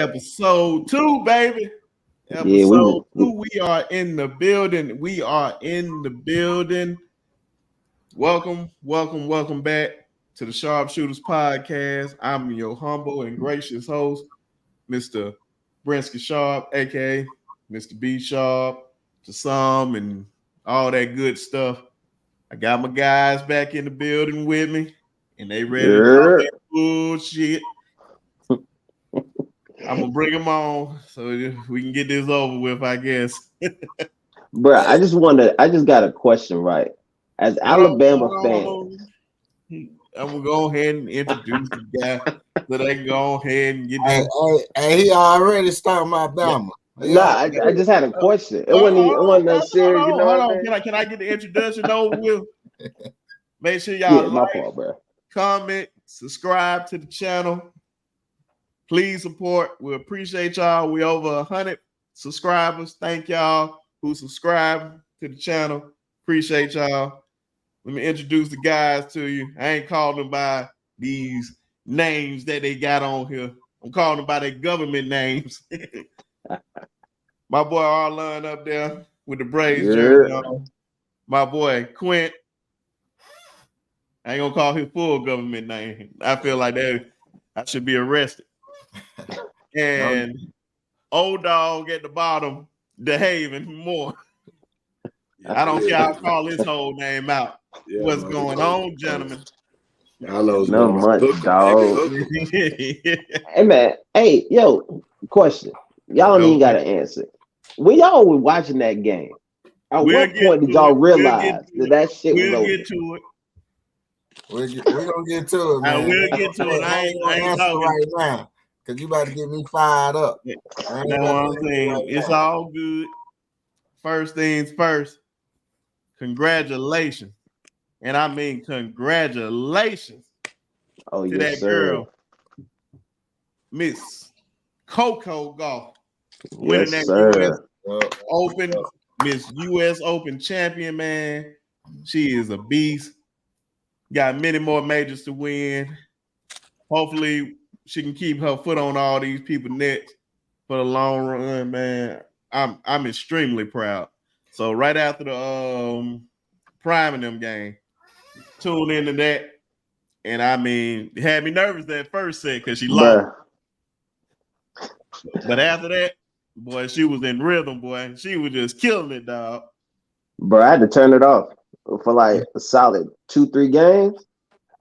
Episode 2, baby. Episode 2. We are in the building. Welcome back to the Sharpshooters Podcast. I'm your humble and gracious host, Mr. Brinsky Sharpe, aka Mr. B Sharpe, to some and all that good stuff. I got my guys back in the building with me, and they ready to talk that bullshit. I'm gonna bring them on so we can get this over with, I guess. Bro, I just got a question, right? As Alabama fans, I'm gonna go ahead and introduce the guy so they can go ahead and get this. Hey, he already started Alabama. I just had a question. It wasn't that serious, you know. Hold on. Can I get the introduction over with? Make sure y'all comment, subscribe to the channel. Please support. We appreciate y'all. We over 100 subscribers. Thank y'all who subscribe to the channel. Appreciate y'all. Let me introduce the guys to you. I ain't calling them by these names that they got on here. I'm calling them by their government names. My boy Arlon up there with the Braves jersey on. My boy Quint. I ain't gonna call his full government name. I feel like that I should be arrested. And old dog at the bottom, DeHaven Moore. I don't care. I'll call his whole name out. Yeah, what's going on, gentlemen? Not much, dog. Hey, man. Hey, yo, question. Y'all don't even got to answer. When y'all were watching that game, at what point did y'all realize that shit was over? We'll get to it. We're gonna get to it, man. We'll get to it. I ain't talking right now. Cause you about to get me fired up. That's what I'm saying. Right, it's all good. First things first. Congratulations. And I mean congratulations to that girl, Miss CoCo Gauff, winning that US Open, Miss US Open champion, man. She is a beast. Got many more majors to win. Hopefully she can keep her foot on all these people's necks for the long run, man. I'm extremely proud. So right after the Prime in them game, tune into that. And I mean, it had me nervous that first set because she lost. But after that, boy, she was in rhythm, boy. She was just killing it, dog. Bro, I had to turn it off for like a solid 2-3 games.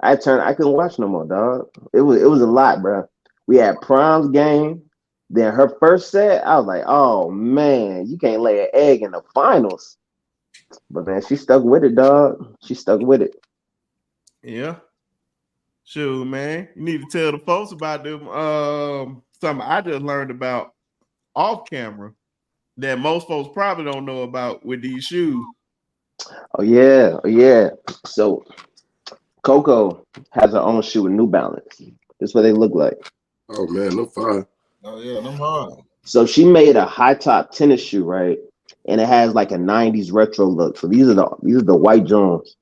I couldn't watch no more, dog. It was a lot, bro. We had Prime's game. Then her first set, I was like, oh man, you can't lay an egg in the finals. But man, she stuck with it, dog. She stuck with it. Yeah. Sure, man. You need to tell the folks about them. Something I just learned about off camera that most folks probably don't know about with these shoes. Oh yeah. So CoCo has her own shoe with New Balance. That's what they look like. Oh man, no fine. Oh yeah, no hard. So she made a high top tennis shoe, right? And it has like a 90s retro look. So these are the white Jones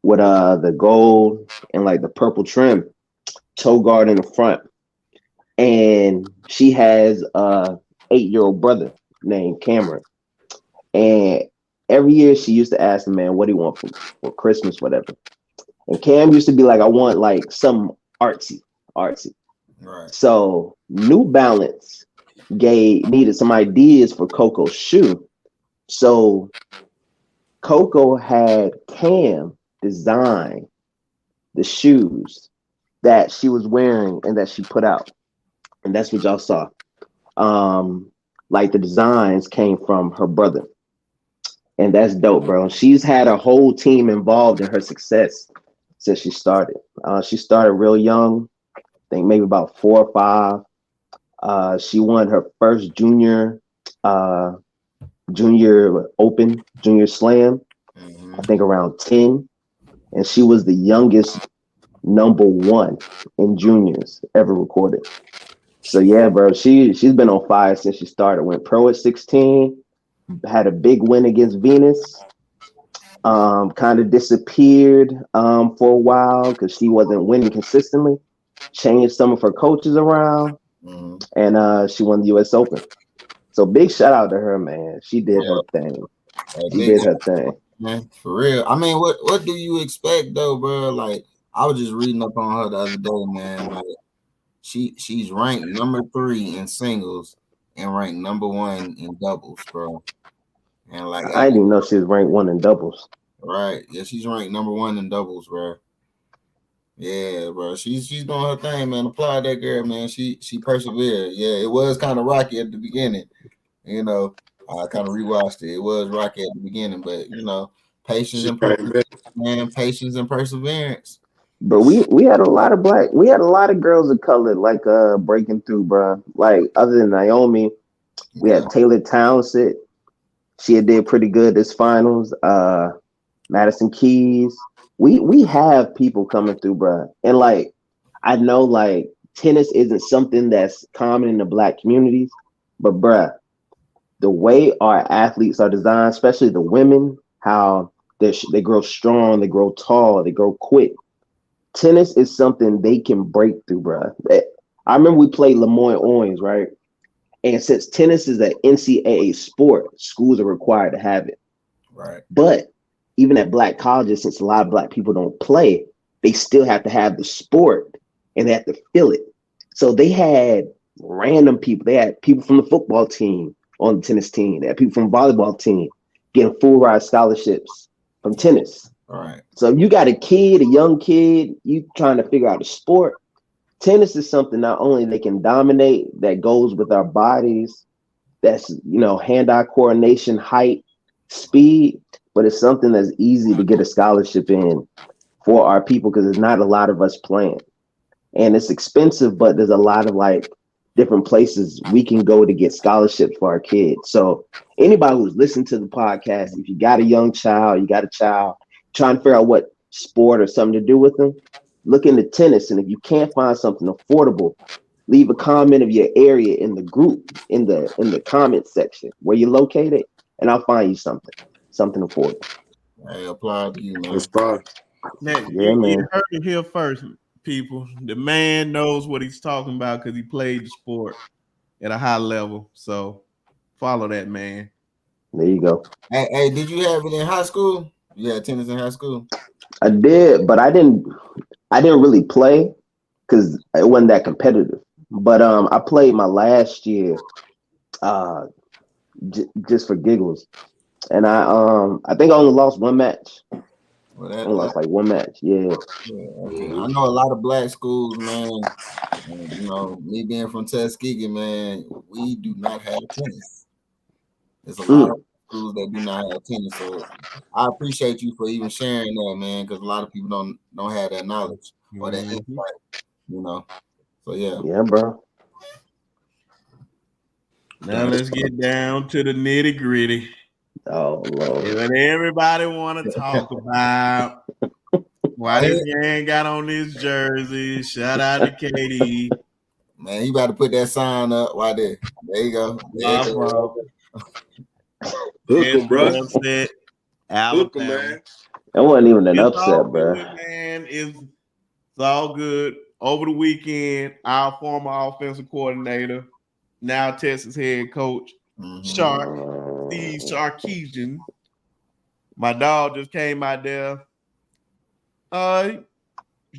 with the gold and like the purple trim, toe guard in the front. And she has a 8-year-old brother named Cameron. And every year she used to ask the man, what do you want for Christmas, whatever. And Cam used to be like, I want like some artsy. Right. So New Balance needed some ideas for CoCo's shoe. So CoCo had Cam design the shoes that she was wearing and that she put out. And that's what y'all saw. Like the designs came from her brother. And that's dope, bro. She's had a whole team involved in her success since she started. She started real young, I think maybe about 4 or 5. She won her first junior open, junior slam, I think around 10. And she was the youngest #1 in juniors ever recorded. So yeah, bro, she's been on fire since she started. Went pro at 16, had a big win against Venus. Kind of disappeared for a while because she wasn't winning consistently. Changed some of her coaches around, and she won the U.S. Open. So big shout out to her, man. She did her thing. She did her thing. Man, for real. I mean, what do you expect though, bro? Like, I was just reading up on her the other day, man. Like, she's ranked number 3 in singles and ranked number 1 in doubles, bro. And like, I didn't even know she was ranked 1 in doubles. Right. Yeah, she's ranked number 1 in doubles, bro. Yeah, bro. She's doing her thing, man. Applaud that girl, man. She persevered. Yeah, it was kind of rocky at the beginning. You know, I kind of rewatched it. It was rocky at the beginning, but patience and perseverance. But we had a lot of girls of color like breaking through, bro. Like other than Naomi, we had Taylor Townsend. She did pretty good this finals. Madison Keys. We have people coming through, bro. And like I know like tennis isn't something that's common in the Black communities, but bruh, the way our athletes are designed, especially the women, how they grow strong, they grow tall, they grow quick. Tennis is something they can break through, bruh. I remember we played Lemoyne Owens, right? And since tennis is an NCAA sport, schools are required to have it. Right. But even at Black colleges, since a lot of Black people don't play, they still have to have the sport and they have to feel it. So they had random people. They had people from the football team on the tennis team. They had people from the volleyball team getting full ride scholarships from tennis. All right. So if you got a young kid, you trying to figure out a sport, tennis is something not only they can dominate, that goes with our bodies, that's, hand-eye coordination, height, speed, but it's something that's easy to get a scholarship in for our people because there's not a lot of us playing. And it's expensive, but there's a lot of like different places we can go to get scholarships for our kids. So anybody who's listening to the podcast, if you got a young child, trying to figure out what sport or something to do with them, look into tennis. And if you can't find something affordable, leave a comment of your area in the group, in the comment section where you're located, and I'll find you something affordable. I applaud you, man. That's fine. You heard it here first, people. The man knows what he's talking about because he played the sport at a high level. So follow that man. There you go. Hey, did you have it in high school? You had tennis in high school? I did, but I didn't really play because it wasn't that competitive. But I played my last year just for giggles. And I think I only lost one match. Well, I lost like one match. Yeah. Okay. I know a lot of Black schools, man. And, me being from Tuskegee, man, we do not have tennis. There's a lot of schools that do not have tennis. So I appreciate you for even sharing that, man, because a lot of people don't have that knowledge or that insight, So yeah. Yeah, bro. Now let's get down to the nitty gritty. Oh Lord. What everybody want to talk about. Why this man got on this jersey? Shout out to KD. Man, you got to put that sign up right there. There you go. Hook 'em, bro. Hook 'em, man. That wasn't even an upset, bro. Man, it's all good. Over the weekend, our former offensive coordinator, now Texas head coach, Sharpe, Steve Sarkisian. My dog just came out there.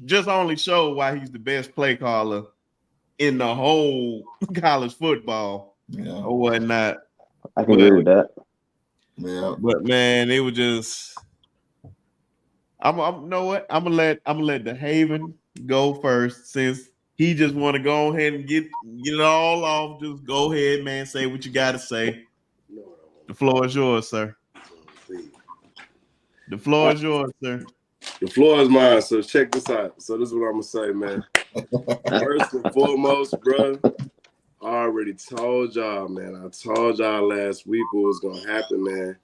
Just only showed why he's the best play caller in the whole college football or whatnot. I can agree with that. Yeah, but man, it was just. I'm you know what? I'm gonna let the Haven go first since he just want to go ahead and get it all off. Just go ahead, man. Say what you got to say. The floor is yours, sir. The floor is yours, sir. The floor is mine. So check this out. So this is what I'm gonna say, man. First and foremost, bro, I already told y'all, man. I told y'all last week what was gonna happen, man.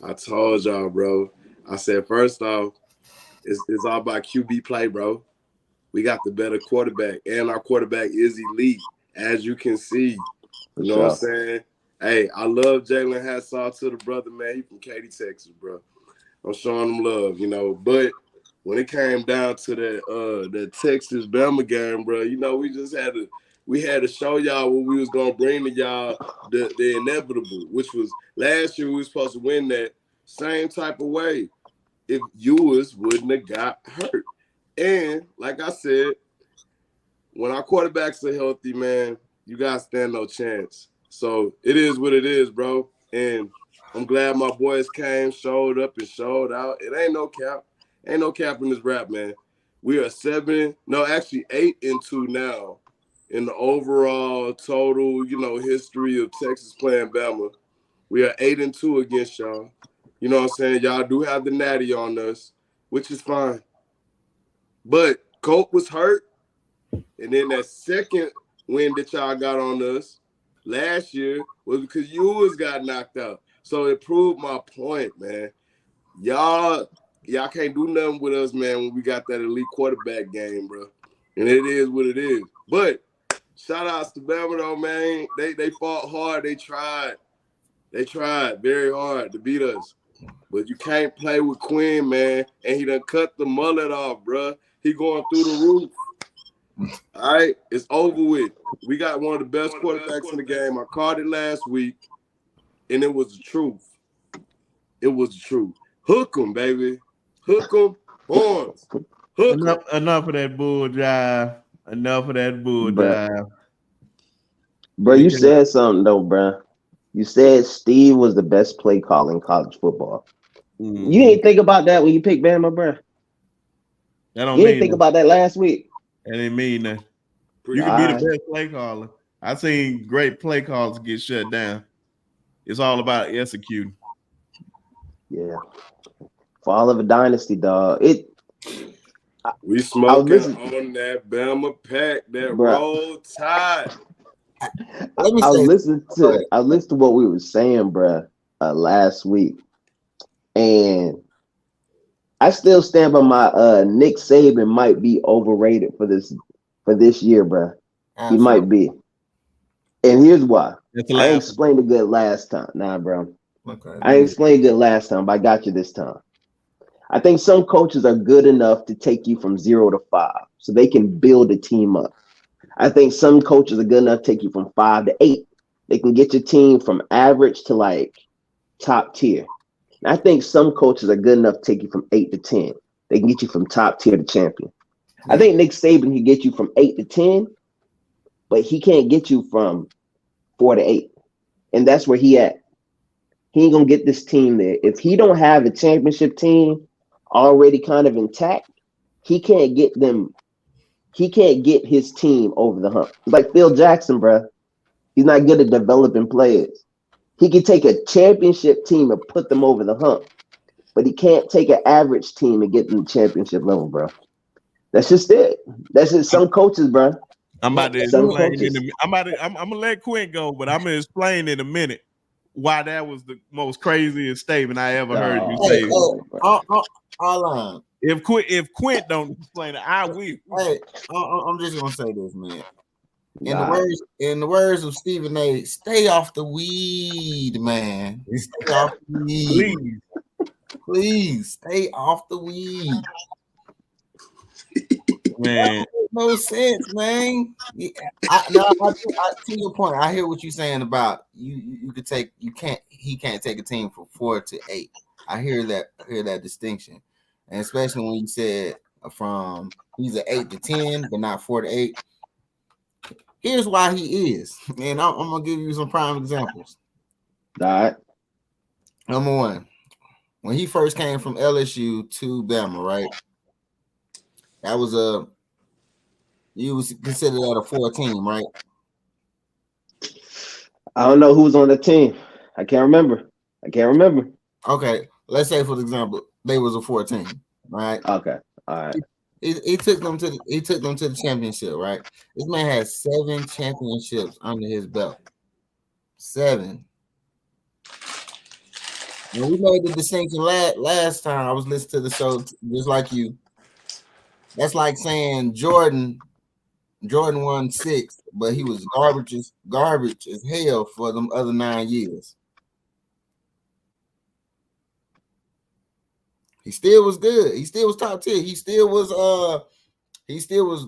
I told y'all, bro. I said, first off, it's all about QB play, bro. We got the better quarterback, and our quarterback is elite, as you can see. You know what I'm saying? Hey, I love Jalen. Hats off to the brother, man. He from Katy, Texas, bro. I'm showing him love, But when it came down to that Texas Bama game, bro, we just had to we had to show y'all what we was gonna bring to y'all the inevitable, which was last year we was supposed to win that same type of way if Ewers wouldn't have got hurt. And like I said, when our quarterbacks are healthy, man, you guys stand no chance. So it is what it is, bro. And I'm glad my boys came, showed up, and showed out. It ain't no cap. Ain't no cap in this rap, man. We are 8-2 now in the overall total, history of Texas playing Bama. We are 8-2 against y'all. You know what I'm saying? Y'all do have the natty on us, which is fine. But Colt was hurt. And then that second win that y'all got on us last year was because Ewers got knocked out. So it proved my point, man. Y'all can't do nothing with us, man, when we got that elite quarterback game, bro. And it is what it is. But shout outs to Bama, though, man. They fought hard. They tried. They tried very hard to beat us. But you can't play with Quinn, man. And he done cut the mullet off, bro. He going through the roof. All right, it's over with. We got one of the best quarterbacks in the game. I called it last week, and it was the truth. It was the truth. Hook 'em, baby. Hook 'em, horns. Hook 'em. Enough of that bull jive. Enough of that bull jive. Bro, you said something, though, bro. You said Steve was the best play caller in college football. Mm-hmm. You didn't think about that when you picked Bama, bro? You didn't think about that last week? That didn't mean that. You can be the best play caller. I seen great play callers get shut down. It's all about executing. Yeah. Fall of a dynasty, dog. We smoking on that Bama pack, that Roll Tide. I listened to what we were saying, bro, last week. And I still stand by my Nick Saban might be overrated for this year, bro. He might be. And here's why. I explained it good last time. Nah, bro. Okay. I explained it good last time, but I got you this time. I think some coaches are good enough to take you from 0 to 5 so they can build a team up. I think some coaches are good enough to take you from 5 to 8. They can get your team from average to like top tier. And I think some coaches are good enough to take you from 8 to 10. They can get you from top tier to champion. I think Nick Saban can get you from 8 to 10, but he can't get you from 4 to 8. And that's where he at. He ain't gonna get this team there. If he don't have a championship team already kind of intact, he can't get them. He can't get his team over the hump. It's like Phil Jackson, bro. He's not good at developing players. He can take a championship team and put them over the hump, but he can't take an average team and get them to championship level, bro. That's just it. That's just some coaches, bro. I'm about to explain. I'm gonna let Quinn go, but I'm gonna explain in a minute why that was the most craziest statement I ever heard you say. If Quint don't explain it, I will. Hey, I'm just gonna say this, man. In the words of Stephen A., stay off the weed, man. Stay off the weed. Please stay off the weed. Man, no sense, man. To your point, I hear what you're saying about you could take he can't take a team from 4 to 8. I hear that distinction. And especially when you said he's an 8 to 10, but not 4 to 8. Here's why he is. And I'm gonna give you some prime examples. All right. Number one, when he first came from LSU to Bama, right? That was you was considered that a 4 team, right? I don't know who was on the team. I can't remember. Okay, let's say for example, they was a 4 team, right? Okay, all right. He took them to the championship, right? This man has 7 championships under his belt. 7. When we made the distinction last time, I was listening to the show just like you. That's like saying Jordan won 6, but he was garbage as hell for them other 9 years. He still was good. He still was top tier. He still was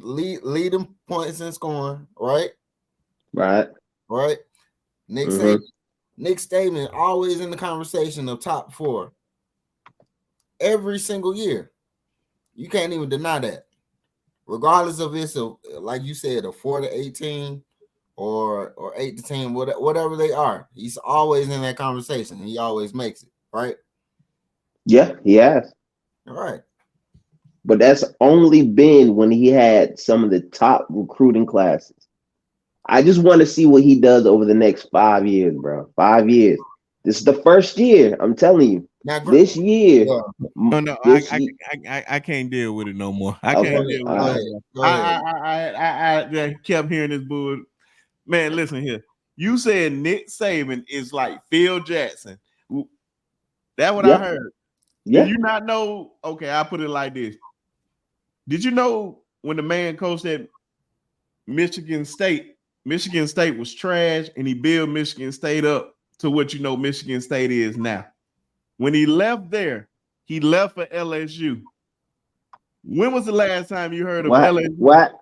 leading points and scoring, right? Right. Nick Saban always in the conversation of top 4 every single year. You can't even deny that, regardless of it's like you said, a 4 to 18 or 8 to 10, whatever they are. He's always in that conversation. He always makes it, right? Yeah, he has. All right. But that's only been when he had some of the top recruiting classes. I just want to see what he does over the next 5 years, bro. 5 years. This is the first year. I'm telling you. Now, this year. No, I can't deal with it no more. I can't deal with it no more. I kept hearing this bull. Man, listen here. You said Nick Saban is like Phil Jackson. That's what I heard. Yeah. Did you not know? Okay, I'll put it like this. Did you know when the man coached at Michigan State was trash, and he built Michigan State up to what you know Michigan State is now? When he left there, he left for LSU. When was the last time you heard of LSU? What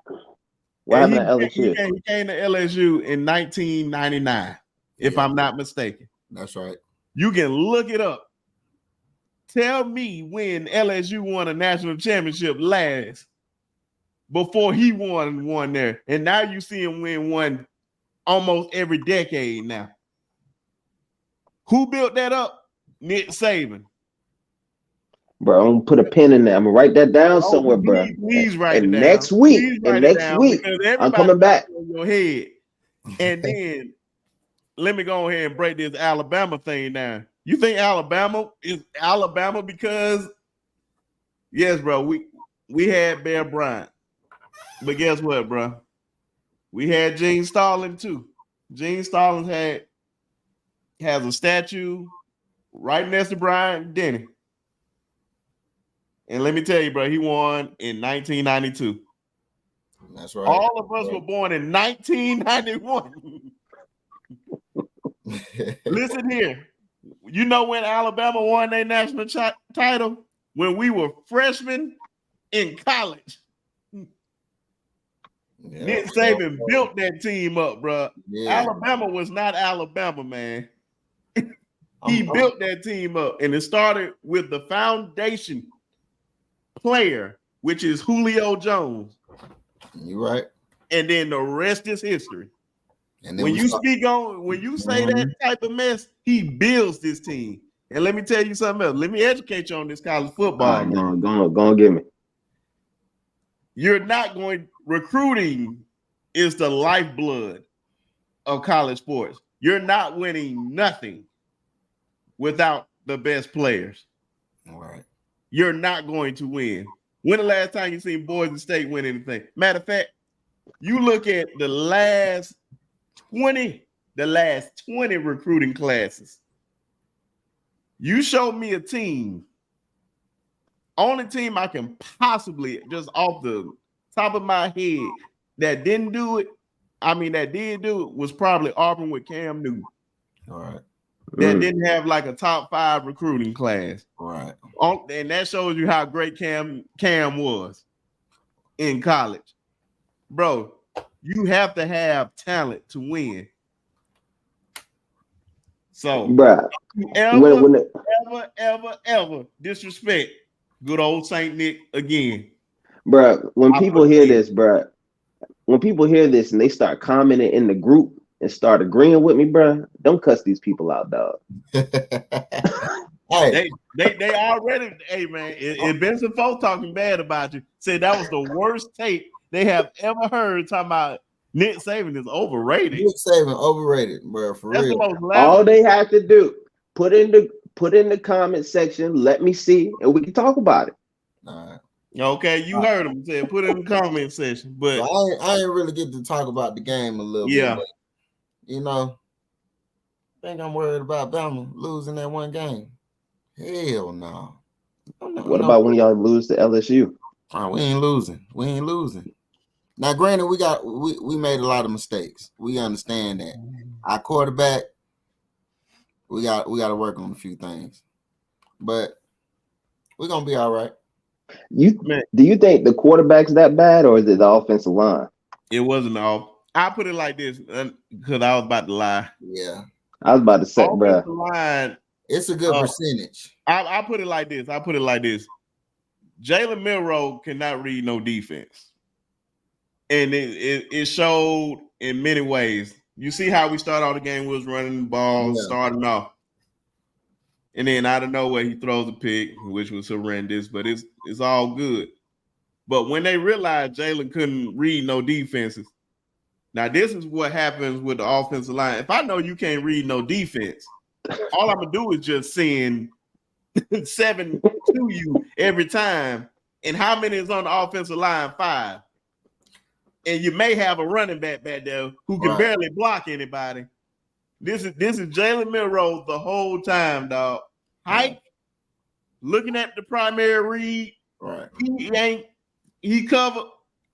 happened to LSU? He came to LSU in 1999, if I'm not mistaken. That's right. You can look it up. Tell me when LSU won a national championship last before he won one there. And now you see him win one almost every decade now. Who built that up? Nick Saban. Bro, I'm gonna put a pin in there. I'm gonna write that down somewhere, bro. Please write it down. Next week, I'm coming back. On your head. And then let me go ahead and break this Alabama thing down. You think Alabama is Alabama because, yes, bro, we had Bear Bryant. But guess what, bro? We had Gene Stallings too. Gene Stallings has a statue right next to Bryant Denny. And let me tell you, bro, he won in 1992. That's right. All of us were born in 1991. Listen here. You know when Alabama won their national title? When we were freshmen in college. Yeah, Nick Saban built that team up, bro. Yeah. Alabama was not Alabama, man. He built that team up, and it started with the foundation player, which is Julio Jones. You're right. And then the rest is history. And when you say that type of mess, he builds this team. And let me tell you something else. Let me educate you on this college football. Go on, give me. You're not going. Recruiting is the lifeblood of college sports. You're not winning nothing without the best players. All right. You're not going to win. When the last time you seen Boise State win anything? Matter of fact, you look at the last 20 recruiting classes. You show me a team. Only team I can possibly, just off the top of my head, that didn't do it, that did do it, was probably Auburn with Cam Newton. All right. That didn't have like a top 5 recruiting class. All right. And that shows you how great Cam was in college. Bro, you have to have talent to win. So, bro, ever disrespect good old Saint Nick again. Bro, when people hear this and they start commenting in the group and start agreeing with me, bro, don't cuss these people out, dog. Hey, they already, hey man, it been some folks talking bad about you. Said that was the worst tape they have ever heard talking about Nick Saban is overrated. Nick Saban overrated, bro. For That's real. All they have to do, put in the comment section, let me see, and we can talk about it. All right. Okay, you heard him say put it in the comment section, but I ain't really get to talk about the game a little bit. But, I think I'm worried about Bama losing that one game. Hell no. What about when y'all lose to LSU? We ain't losing. Now, granted, we made a lot of mistakes. We understand that. Our quarterback, we got to work on a few things, but we're gonna be all right. Do you think the quarterback's that bad, or is it the offensive line? It wasn't all. I put it like this because I was about to lie. Yeah. I was about to say, bro. Line, it's a good percentage. I put it like this. Jalen Milroe cannot read no defense. And it showed in many ways. You see how we started all the game, we was running the ball, starting off. And then out of nowhere, he throws a pick, which was horrendous, but it's all good. But when they realized Jalen couldn't read no defenses, now this is what happens with the offensive line. If I know you can't read no defense, all I'm gonna do is just send 7 to you every time. And how many is on the offensive line? 5. And you may have a running back there who can barely block anybody. This is Jalen Milroe the whole time, dog. Height, looking at the primary read, he covered.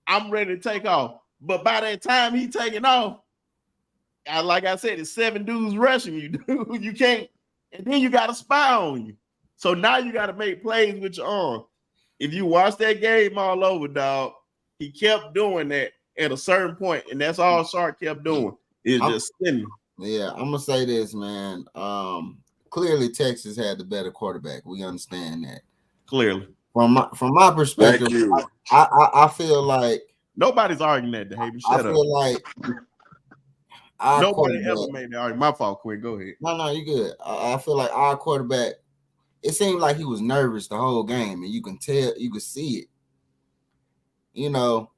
I'm ready to take off. But by that time he taking off, like I said, it's 7 dudes rushing you, dude. You can't, and then you got a spy on you. So now you got to make plays with your arm. If you watch that game all over, dog, he kept doing that at a certain point, and that's all Sharpe kept doing. Is just sitting. Yeah, I'm gonna say this, man. Clearly Texas had the better quarterback. We understand that. Clearly. From my perspective, I feel like nobody's arguing that, Dave. Shut up. I feel like nobody ever made that argument. My fault, Quinn. Go ahead. No, you good. I feel like our quarterback, it seemed like he was nervous the whole game, and you can tell, you can see it. You know,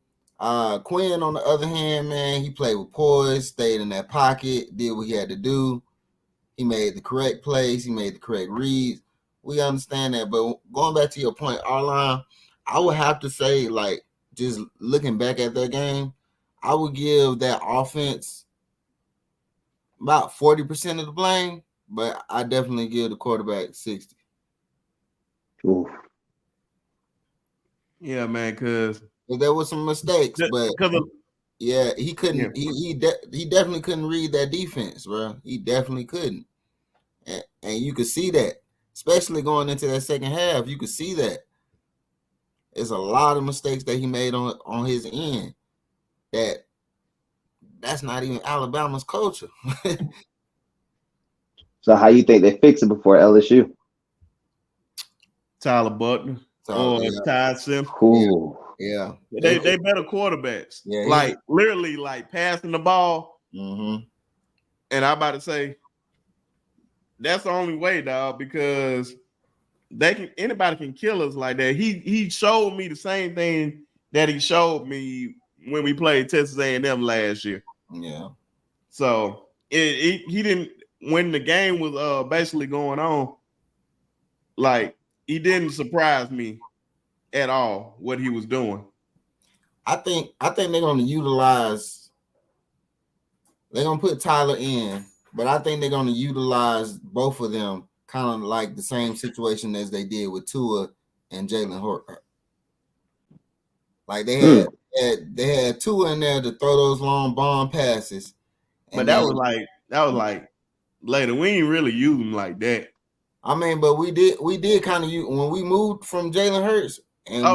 Quinn, on the other hand, man, he played with poise, stayed in that pocket, did what he had to do. He made the correct plays. He made the correct reads. We understand that. But going back to your point, Arlon, I would have to say, like, just looking back at that game, I would give that offense about 40% of the blame, but I definitely give the quarterback 60. Oof. Yeah, man, because there was some mistakes, but he couldn't. Yeah. He definitely couldn't read that defense, bro. He definitely couldn't, and you could see that, especially going into that second half. You could see that there's a lot of mistakes that he made on his end. That's not even Alabama's culture. So how you think they fix it before LSU? Tyler Buckner or Ty Simpson. Cool. Yeah. They better quarterbacks. Yeah, like literally like passing the ball. Mm-hmm. And I'm about to say that's the only way, dog, because anybody can kill us like that. He showed me the same thing that he showed me when we played Texas A&M last year. Yeah. So he didn't, when the game was basically going on, like he didn't surprise me at all what he was doing. I think they're going to utilize. They're going to put Tyler in, but I think they're going to utilize both of them kind of like the same situation as they did with Tua and Jalen Hurts. Like they had Tua in there to throw those long bomb passes. But that was like later. We ain't really use them like that. I mean, but we did kind of use when we moved from Jalen Hurts. But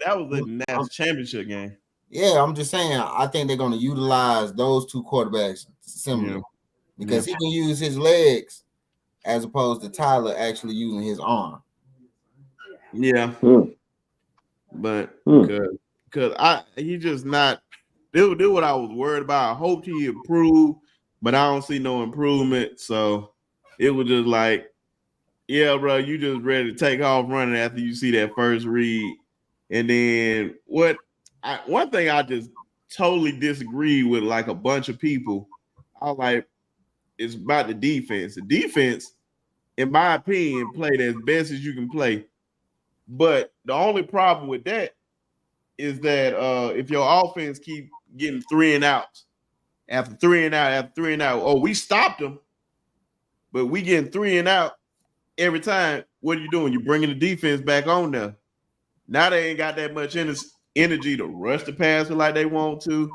that was the national championship game. Yeah, I'm just saying. I think they're going to utilize those two quarterbacks similarly because he can use his legs as opposed to Tyler actually using his arm. Yeah, but because he just not do what I was worried about. I hoped he improved, but I don't see no improvement. So it was just like, yeah, bro, you just ready to take off running after you see that first read. And then one thing I just totally disagree with, like a bunch of people, I was like, it's about the defense. The defense, in my opinion, played as best as you can play. But the only problem with that is that if your offense keep getting 3 and outs, after 3 and out, we stopped them, but we getting 3 and out every time. What are you doing? You're bringing the defense back on there. Now they ain't got that much energy to rush the passer like they want to.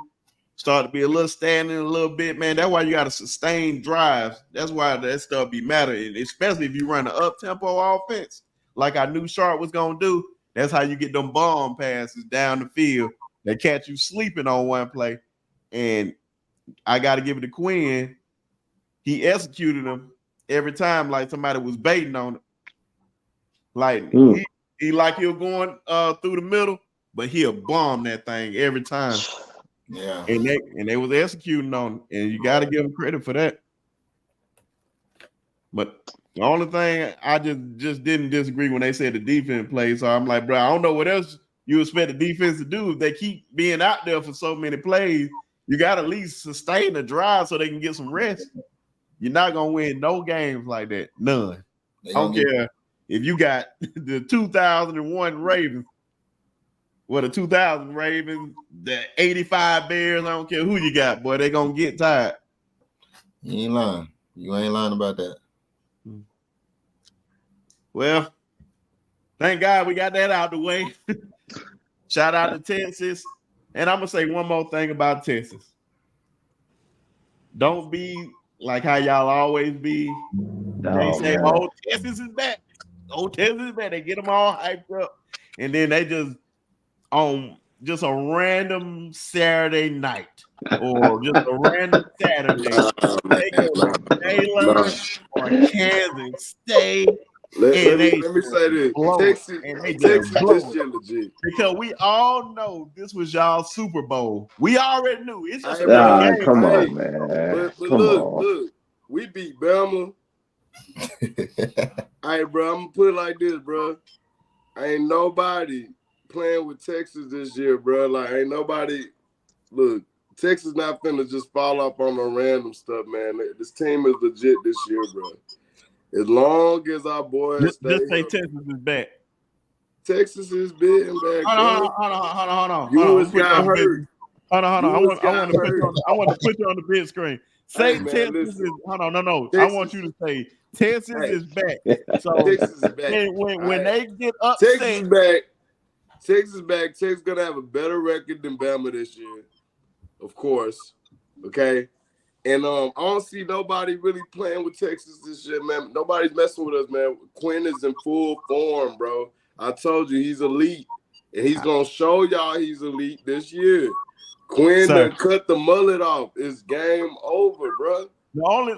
Start to be a little standing a little bit, man. That's why you got to sustain drives. That's why that stuff be mattering, especially if you run an up-tempo offense like I knew Sharpe was going to do. That's how you get them bomb passes down the field that catch you sleeping on one play. And I got to give it to Quinn. He executed them every time like somebody was baiting on it. Like he like he was going through the middle, but he'll bomb that thing every time. Yeah. And they was executing on it, and you got to give them credit for that. But the only thing I just didn't disagree when they said the defense plays. So I'm like, bro, I don't know what else you expect the defense to do if they keep being out there for so many plays. You got to at least sustain the drive so they can get some rest. You're not gonna win no games like that. None. I don't care if you got the 2001 Ravens, the 2000 Ravens, the 85 Bears. I don't care who you got, boy. They're gonna get tired. You ain't lying. You ain't lying about that. Well, thank God we got that out the way. Shout out to Texas. And I'm gonna say one more thing about Texas. Don't be like how y'all always be. They say, "Oh, Texas is back. Oh, Texas is back." They get them all hyped up, and then they just on just a random Saturday night or just a random Saturday, they go to Baylor or Kansas State. Let me say this. Texas this year legit. Because we all know this was y'all Super Bowl. We already knew. It's just game. Come on, man. But look, we beat Bama. All right, bro, I'm gonna put it like this, bro. Ain't nobody playing with Texas this year, bro. Like, ain't nobody. Look, Texas not finna just fall off on no random stuff, man. This team is legit this year, bro. As long as our boys just say Texas is back. Texas is big and back. Hold on. You was got hurt. Hold on. I want to put you on the big screen. Say Texas is. Hold on, no. Texas, I want you to say Texas is back. So Texas is back. When they get upset, Texas is back. Texas gonna have a better record than Bama this year, of course. Okay. And I don't see nobody really playing with Texas this year, man. Nobody's messing with us, man. Quinn is in full form, bro. I told you he's elite, and he's gonna show y'all he's elite this year. Quinn done cut the mullet off. It's game over, bro. The only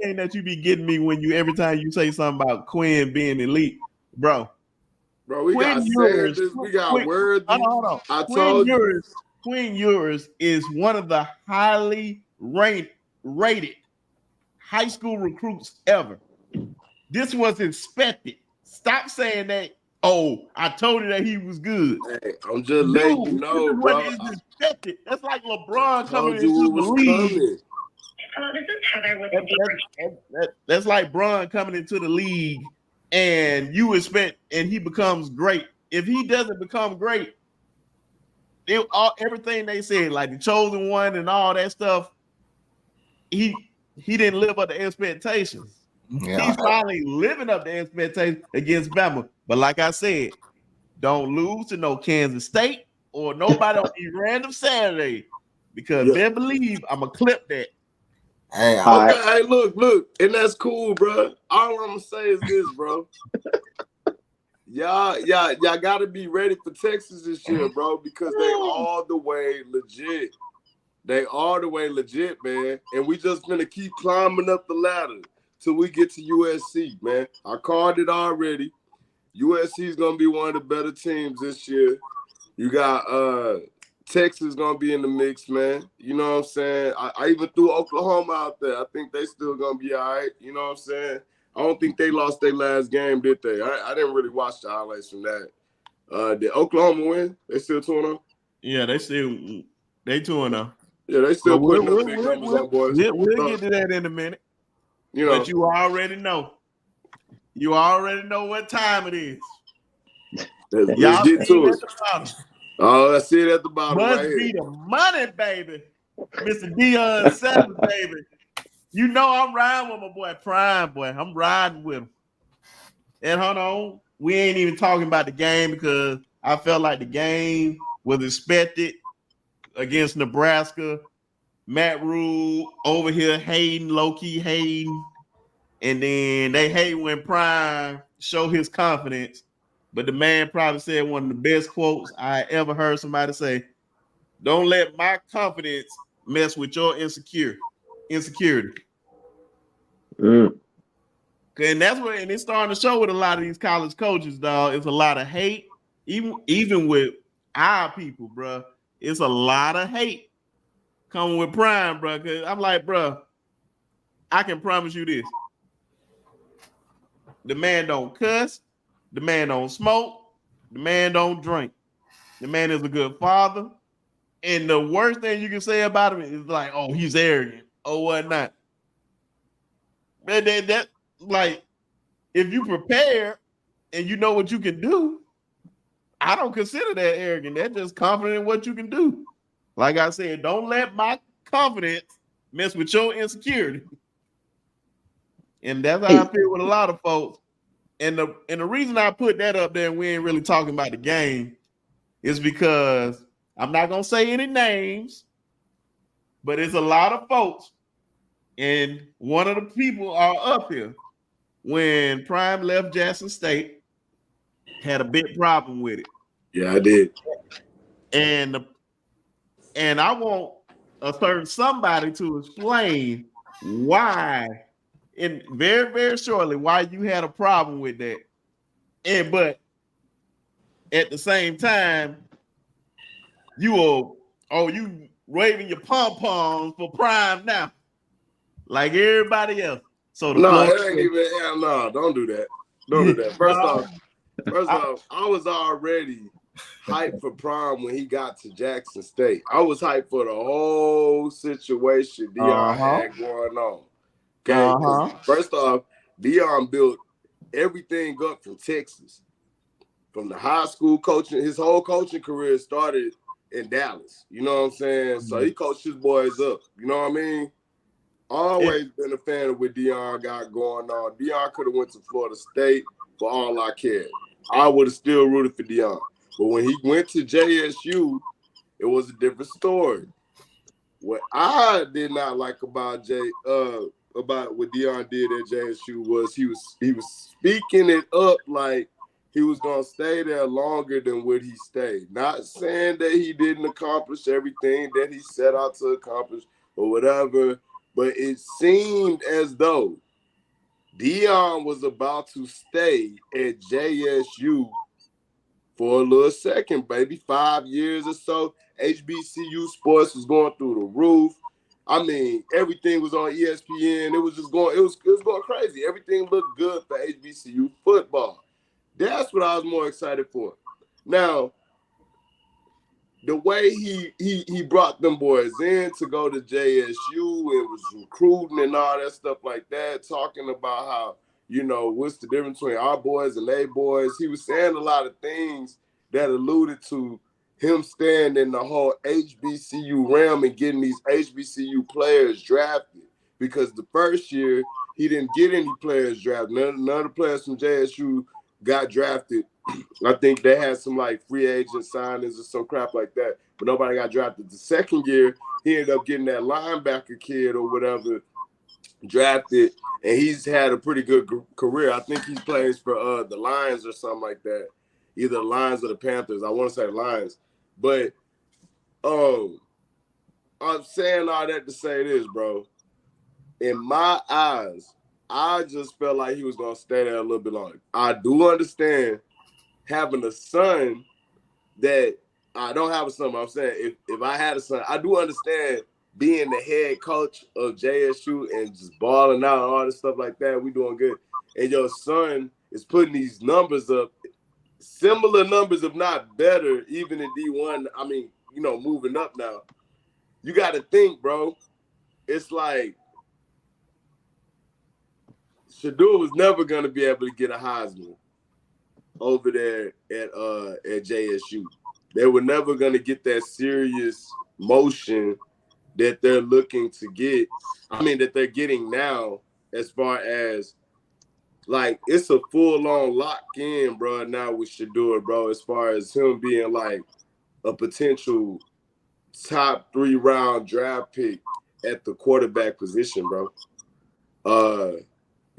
thing that you be getting me when you every time you say something about Quinn being elite, bro. Bro, we got Sanders, we got Worthy. Hold on. I told you. Quinn Ewers is one of the highly rated high school recruits ever. This was expected. Stop saying that. Oh, I told you that he was good. Hey, I'm just letting you know, bro. It's expected. That's like LeBron coming into the league. Hello, this is Heather with That's like Bron coming into the league, and you expect, and he becomes great. If he doesn't become great, everything they said, like the chosen one and all that stuff, he didn't live up to expectations. Yeah. He's finally living up to expectations against Bama. But like I said, don't lose to no Kansas State or nobody on these random Saturday, because they believe I'm gonna clip that. Hey, look, and that's cool, bro. All I'm gonna say is this, bro. Y'all gotta be ready for Texas this year, bro, because they all the way legit. They all the way legit, man. And we just gonna keep climbing up the ladder till we get to USC, man. I called it already. USC is gonna be one of the better teams this year. You got Texas gonna be in the mix, man. You know what I'm saying? I even threw Oklahoma out there. I think they still gonna be all right. You know what I'm saying? I don't think they lost their last game, did they? I didn't really watch the highlights from that. Did Oklahoma win? They still 2-0? Yeah, they 2-0. Yeah, they still putting up big numbers on boys. We'll get to that in a minute. You know, but you already know. You already know what time it is. Let's get to it. Oh, I see it at the bottom. Must be the money, baby. Mr. Deion Sanders, baby. You know I'm riding with my boy Prime, boy. I'm riding with him. And hold on, we ain't even talking about the game because I felt like the game was expected against Nebraska. Matt Rule over here hating, low-key hating. And then they hate when Prime show his confidence. But the man probably said one of the best quotes I ever heard somebody say. Don't let my confidence mess with your insecurity. Mm. And that's what, and it's starting to show with a lot of these college coaches, dog. It's a lot of hate, even with our people, bro. It's a lot of hate coming with Prime, bro. Cause I'm like, bro, I can promise you this: the man don't cuss, the man don't smoke, the man don't drink. The man is a good father, and the worst thing you can say about him is like, oh, he's arrogant, or whatnot. Man, that like, if you prepare and you know what you can do, I don't consider that arrogant. That's just confident in what you can do. Like I said, don't let my confidence mess with your insecurity. And that's how I feel with a lot of folks. And the reason I put that up there and we ain't really talking about the game is because I'm not gonna say any names, but it's a lot of folks. And one of the people are up here when Prime left Jackson State, had a big problem with it. Yeah, I did. And I want a certain somebody to explain why, in very, very shortly, why you had a problem with that. But at the same time, you waving your pom-poms for Prime now, like everybody else. So the No, it ain't even. Yeah, no, don't do that. Don't do that. First off, I was already hyped for Prime when he got to Jackson State. I was hyped for the whole situation Deion had going on. Okay, first off, Deion built everything up from Texas, from the high school coaching. His whole coaching career started in Dallas. You know what I'm saying? So he coached his boys up. You know what I mean? Always been a fan of what Deion got going on. Deion could have went to Florida State for all I cared. I would have still rooted for Deion. But when he went to JSU, it was a different story. What I did not like about what Deion did at JSU was he was speaking it up like he was gonna stay there longer than what he stayed. Not saying that he didn't accomplish everything that he set out to accomplish or whatever, but it seemed as though Deion was about to stay at JSU for a little second, baby. 5 years or so. HBCU sports was going through the roof. I mean, everything was on ESPN. It was going crazy. Everything looked good for HBCU football. That's what I was more excited for. Now, the way he brought them boys in to go to JSU and was recruiting and all that stuff like that, talking about how, you know, what's the difference between our boys and they boys. He was saying a lot of things that alluded to him staying in the whole HBCU realm and getting these HBCU players drafted. Because the first year, he didn't get any players drafted. None of the players from JSU got drafted. I think they had some like free agent signings or some crap like that, but nobody got drafted. The second year, he ended up getting that linebacker kid or whatever drafted, and he's had a pretty good career. I think he plays for the Lions or something like that, either the Lions or the Panthers. I want to say the Lions, but I'm saying all that to say this, bro. In my eyes, I just felt like he was gonna stay there a little bit longer. I do understand having a son that I don't have a son, but I'm saying if I had a son, I do understand being the head coach of JSU and just balling out and all this stuff like that. We doing good. And your son is putting these numbers up, similar numbers, if not better, even in D1. I mean, you know, moving up now. You got to think, bro. It's like Shedeur was never going to be able to get a Heisman over there at JSU. They were never going to get that serious motion that they're looking to get. I mean, that they're getting now, as far as like it's a full-on lock-in, bro, now with Shedeur, bro, as far as him being like a potential top 3 round draft pick at the quarterback position, bro.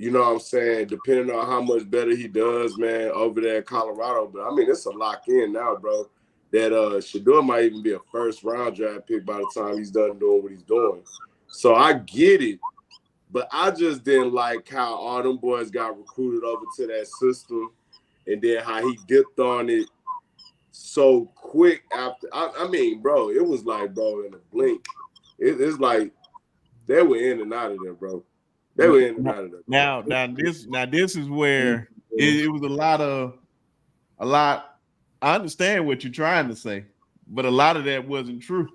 You know what I'm saying? Depending on how much better he does, man, over there in Colorado. But I mean, it's a lock in now, bro. that Shador might even be a first round draft pick by the time he's done doing what he's doing. So I get it, but I just didn't like how all them boys got recruited over to that system, and then how he dipped on it so quick after. I mean, bro, it was like, bro, in a blink. It's like they were in and out of there, bro. They were in and out of there. Now this is where it was a lot. I understand what you're trying to say, but a lot of that wasn't true.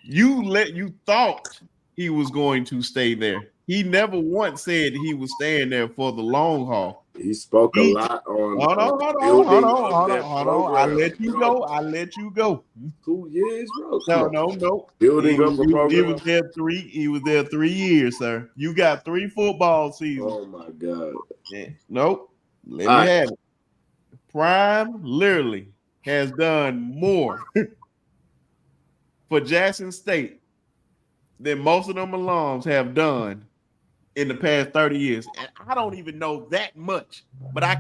You thought he was going to stay there. He never once said he was staying there for the long haul. He spoke a lot on. Hold on. I let you go. 2 years, bro. No. Building up a program. He was there 3 years, sir. You got 3 football seasons. Oh my God. Yeah. Nope. Let me have it. Prime literally has done more for Jackson State than most of them alums have done in the past 30 years. And I don't even know that much, but I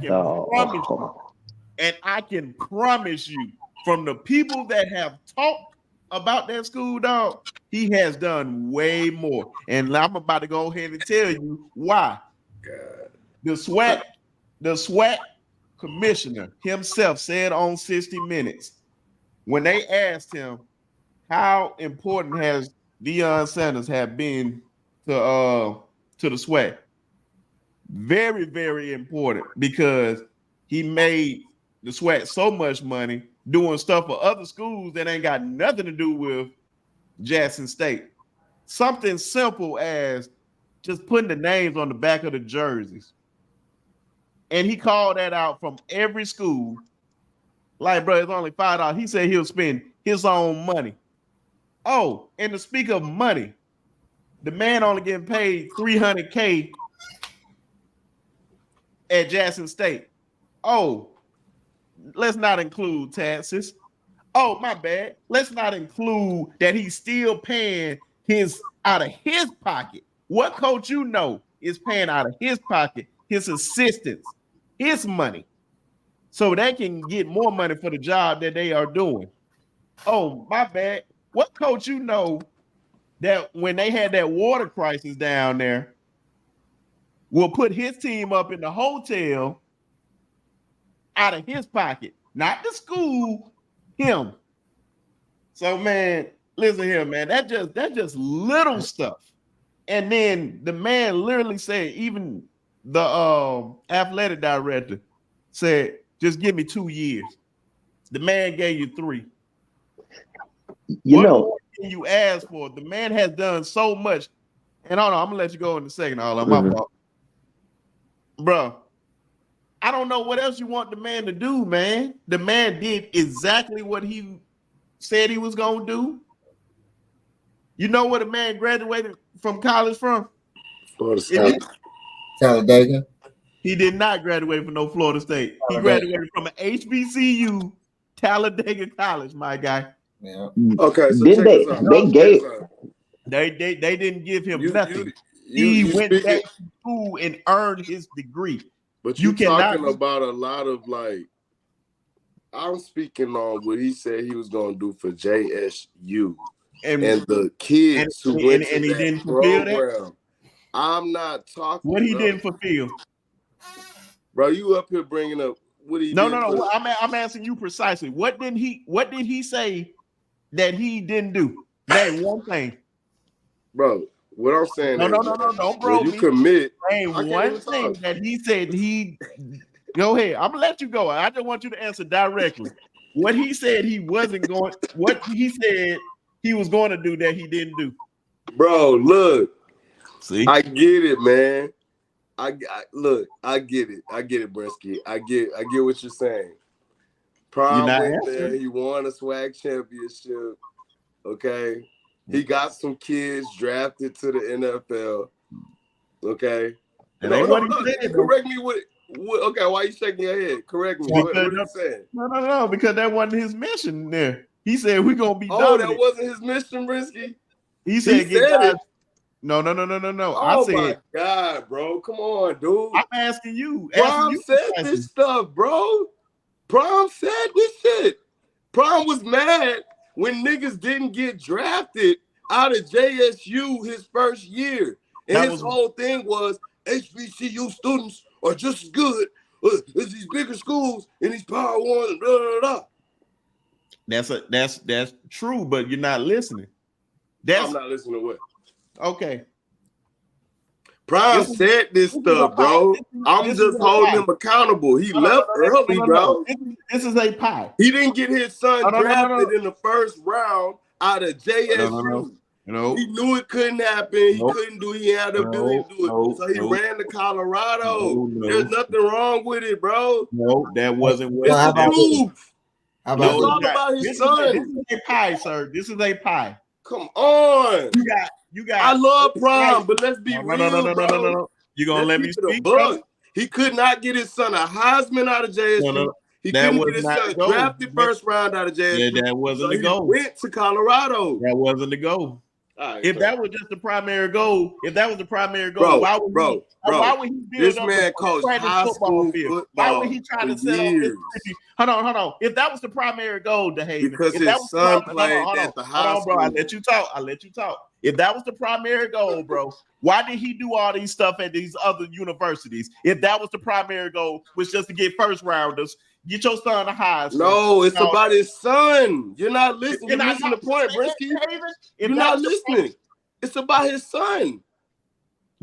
can promise you from the people that have talked about that school, dog, he has done way more. And I'm about to go ahead and tell you why. God. The SWAC commissioner himself said on 60 Minutes, when they asked him how important has Deion Sanders have been to the SWAC, very, very important, because he made the SWAC so much money doing stuff for other schools that ain't got nothing to do with Jackson State. Something simple as just putting the names on the back of the jerseys. And he called that out from every school. Like, bro, it's only $5. He said he'll spend his own money. Oh, and to speak of money, the man only getting paid $300K at Jackson State. Oh, let's not include taxes. Oh, my bad. Let's not include that he's still paying out of his pocket. What coach you know is paying out of his pocket, his assistants, his money, so they can get more money for the job that they are doing. Oh, my bad. What coach you know that when they had that water crisis down there will put his team up in the hotel out of his pocket, not the school, him. So, man, listen here, man. That's just little stuff. And then the man literally said, even the athletic director said, just give me 2 years. The man gave you 3. What more can you ask for? The man has done so much. And hold on, I'm gonna let you go in a second. All of my fault, bro. I don't know what else you want the man to do, man. The man did exactly what he said he was gonna do. You know what a man graduated from college from? Florida State. Talladega. He did not graduate from no Florida State. He graduated from an HBCU, Talladega College, my guy. Yeah. Okay, so they didn't give him nothing. He went back to school and earned his degree. But you talking about a lot of, like, I'm speaking on what he said he was going to do for JSU and the kids who went to that program. I'm not talking. What he didn't fulfill, bro. You up here bringing up what he? No. I'm asking you precisely. What did he say that he didn't do? Name one thing, bro. What I'm saying, no, bro. You commit. Name one thing that he said he. Go ahead. I'm gonna let you go. I just want you to answer directly. What he said he wasn't going. What he said he was going to do that he didn't do. Bro, look. See, I get it, man. I get it. I get it, Bresky. I get what you're saying. Prom went there. He won a SWAC championship. Okay. He got some kids drafted to the NFL. Okay. Correct me what okay, why are you shaking your head? Correct me. What are you saying? No, because that wasn't his mission there. He said we're gonna be dominant. That wasn't his mission, Brisky. He said it. No. Oh, I said, my God, bro. Come on, dude. I'm asking you. Prom said this stuff, bro. Prom said this shit. Prime was mad when niggas didn't get drafted out of JSU his first year. And his whole thing was HBCU students are just as good as these bigger schools in these Power One and blah, blah, blah. That's true, but you're not listening. I'm not listening to what? Okay. Prime said this stuff, bro. I'm just holding him accountable. He left early, bro. This is a pie. He didn't get his son drafted in the first round out of JSU. No. He knew it couldn't happen. He couldn't do it. He had the ability to do it. So he ran to Colorado. There's nothing wrong with it, bro. No, that wasn't what it's the truth. It's all about his son. This is a pie, sir. This is a pie. Come on. You got. I love Prime, but let's be real, no. You gonna let me speak? He could not get his son a Heisman out of JSU. He couldn't get his son drafted first round out of JSU. Yeah, that wasn't the goal. He went to Colorado. That wasn't the goal. If that was just the primary goal, why would he build this up man coached high school football? Why would he try to set up this? Hold on. If that was the primary goal, DeHaven, because his son played at the high school. Bro, I let you talk. If that was the primary goal, bro, why did he do all these stuff at these other universities? If that was the primary goal, was just to get first rounders, get your son a Heisman. No, it's about his son. You're not listening. You're missing the point, Brisky. You're not listening. It's about his son.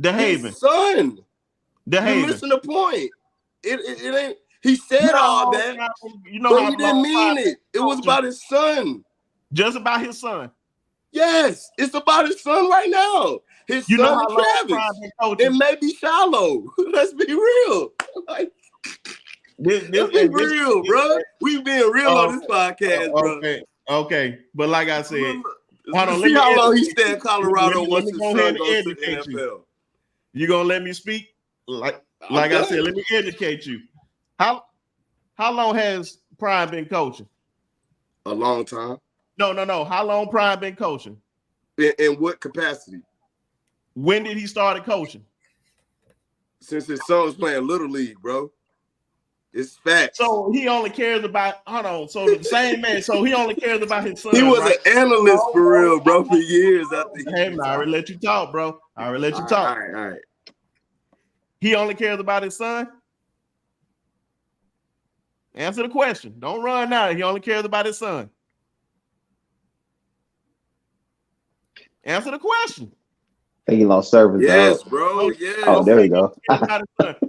DeHaven. His son. DeHaven. You're missing the point. It ain't. He said all that, but he didn't mean it. It was about his son. Just about his son. Yes, it's about his son right now. His son, Travis. It may be shallow. Let's be real. Like, let's be real, bro. We being real on this podcast, bro. Okay. But like I said, hold on. See how long he stay in Colorado once his son goes to the NFL. You gonna let me speak? Like I said, let me educate you. How long has Prime been coaching? A long time. No. How long Prime been coaching? In what capacity? When did he start coaching? Since his son was playing Little League, bro. It's facts. So he only cares about, so the same man, so he only cares about his son. He was an analyst for real, bro, for years after he I already let you talk, bro. All right. He only cares about his son? Answer the question. Don't run now. He only cares about his son. Answer the question. I think he lost service. Yes, bro. Yes. Oh, there we go.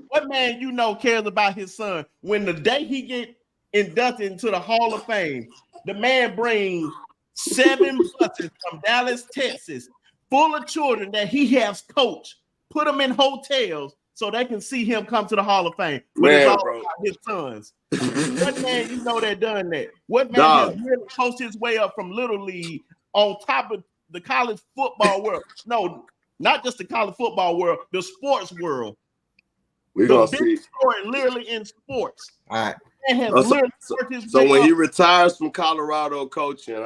What man cares about his son when the day he get inducted into the Hall of Fame, the man brings 7 buses from Dallas, Texas, full of children that he has coached, put them in hotels so they can see him come to the Hall of Fame. But it's all about his sons. What man that done that? What man has really coached his way up from Little League on top of the college football world? No, not just the college football world, the sports world. We're going to see. Story literally in sports. All right. So when he retires from Colorado coaching,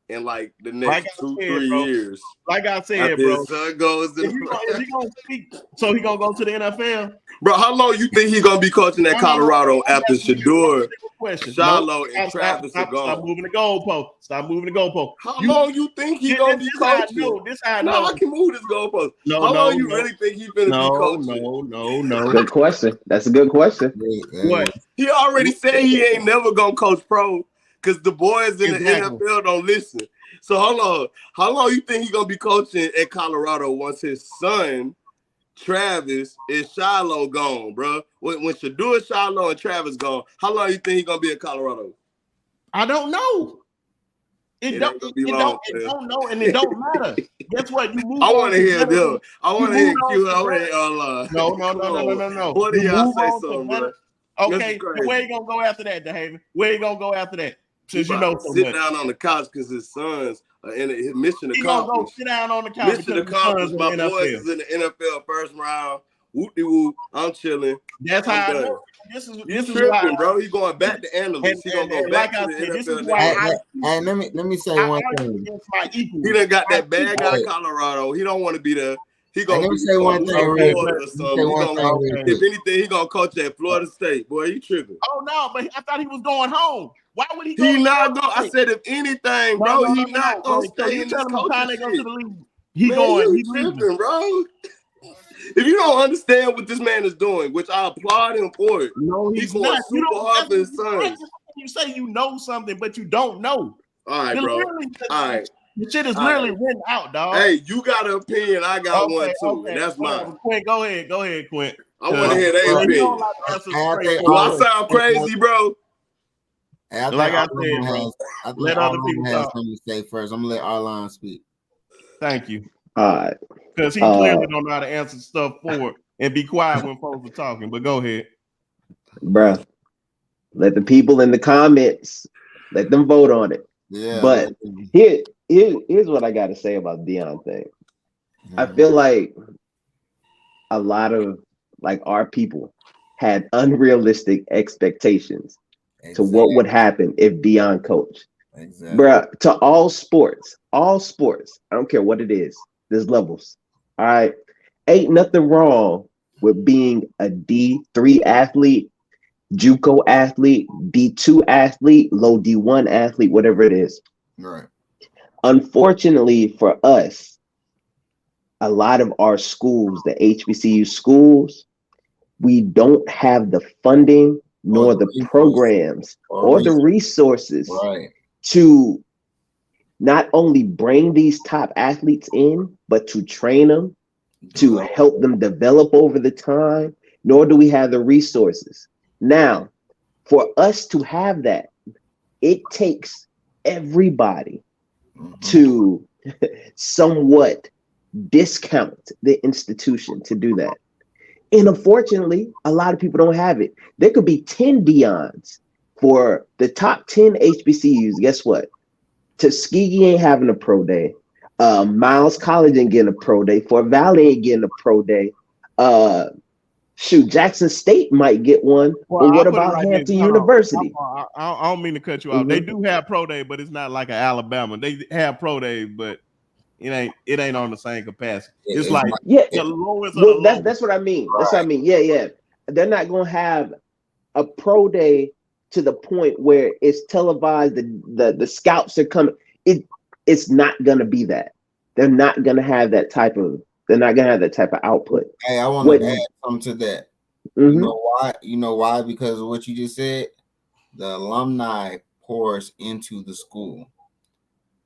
in like the next 2-3 years. Like I said, bro. His son goes is he gonna speak? So he gonna go to the NFL? Bro, how long you think he's gonna be coaching at Colorado after Shador, Shiloh, and Travis are gone? Stop moving the goalpost. How long you think he's gonna be coaching? This how I know. I can move this goalpost. How long you really think he's gonna be coaching? No. Good question. That's a good question. What? He already said he ain't never gonna coach pro because the boys in the NFL don't listen. So hold on. How long you think he's gonna be coaching at Colorado once his son Travis is Shiloh gone, bro? When Shador, Shiloh, and Travis gone, how long you think he's gonna be at Colorado? I don't know. It don't know, and it don't matter. Guess what? You move. I want to hear them. I want to hear Q. I want to hear No. What do y'all say something, bro? Okay, where you gonna go after that, DeHaven? Where you gonna go after that? Since you know so much. Sit down on the couch because his sons are in his mission accomplished. He gonna go sit down on the couch. Mission accomplished. My boys is in the NFL first round. Whoop-de-whoop. I'm chilling. That's how I know. This is tripping, why, bro. He going back to analyst. He gonna go back to the NFL. This is why let me say one thing. He done got that bag out of Colorado. He don't want to be there. He gonna say one thing. Florida or something. If anything, he gonna coach at Florida State. Boy, you tripping? Oh no, but I thought he was going home. Why would he? He not go. I said if anything, bro, he not gonna stay in this coaching shit. Go to the league. He tripping, bro. If you don't understand what this man is doing, which I applaud him for it, no, he's going super hard for his sons. You say you know something, but you don't know. All right, bro. All right. The shit is literally written out, dog. Hey, you got an opinion. I got one too. And that's mine. Quint, go ahead, Quint. I want to hear their opinion. Do I sound crazy, bro? Like I said, bro. Let other people talk. Something to say first. I'm gonna let Arlon speak. Thank you. All right. Because he clearly don't know how to answer stuff forward and be quiet when folks are talking. But go ahead, bro. Let the people in the comments let them vote on it. Yeah. But here's what I got to say about Deion thing. I feel like a lot of like our people had unrealistic expectations to what would happen if Deion coached. Exactly. Bruh, to all sports, I don't care what it is, there's levels. All right. Ain't nothing wrong with being a D3 athlete, JUCO athlete, D2 athlete, low D1 athlete, whatever it is. Right. Unfortunately for us, a lot of our schools, the HBCU schools, we don't have the funding nor the programs or the resources to not only bring these top athletes in, but to train them, to help them develop over the time, nor do we have the resources. Now, for us to have that, it takes everybody to somewhat discount the institution to do that. And unfortunately, a lot of people don't have it. There could be 10 Deions for the top 10 HBCUs. Guess what? Tuskegee ain't having a pro day. Miles College ain't getting a pro day. Fort Valley ain't getting a pro day. Jackson State might get one. Well, but what about Hampton University? I don't mean to cut you off. They do have pro day, but it's not like an Alabama. They have pro day, but it ain't on the same capacity. It's like the lowest of the lowest. That's what I mean. That's what I mean. Yeah. They're not gonna have a pro day to the point where it's televised. The scouts are coming. It's not gonna be that. They're not gonna have that type of. They're not gonna have that type of output. Hey, I want to add something to that. You know why? You know why? Because of what you just said. The alumni pours into the school.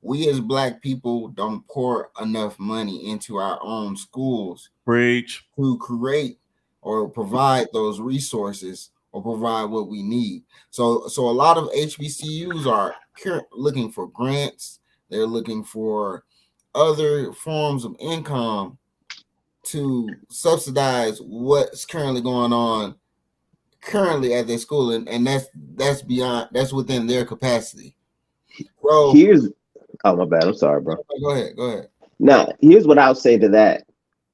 We as Black people don't pour enough money into our own schools to create or provide those resources or provide what we need. So a lot of HBCUs are looking for grants. They're looking for other forms of income to subsidize what's currently going on at their school, and that's within their capacity. Bro, oh my bad, I'm sorry, bro. Go ahead. Now, here's what I'll say to that.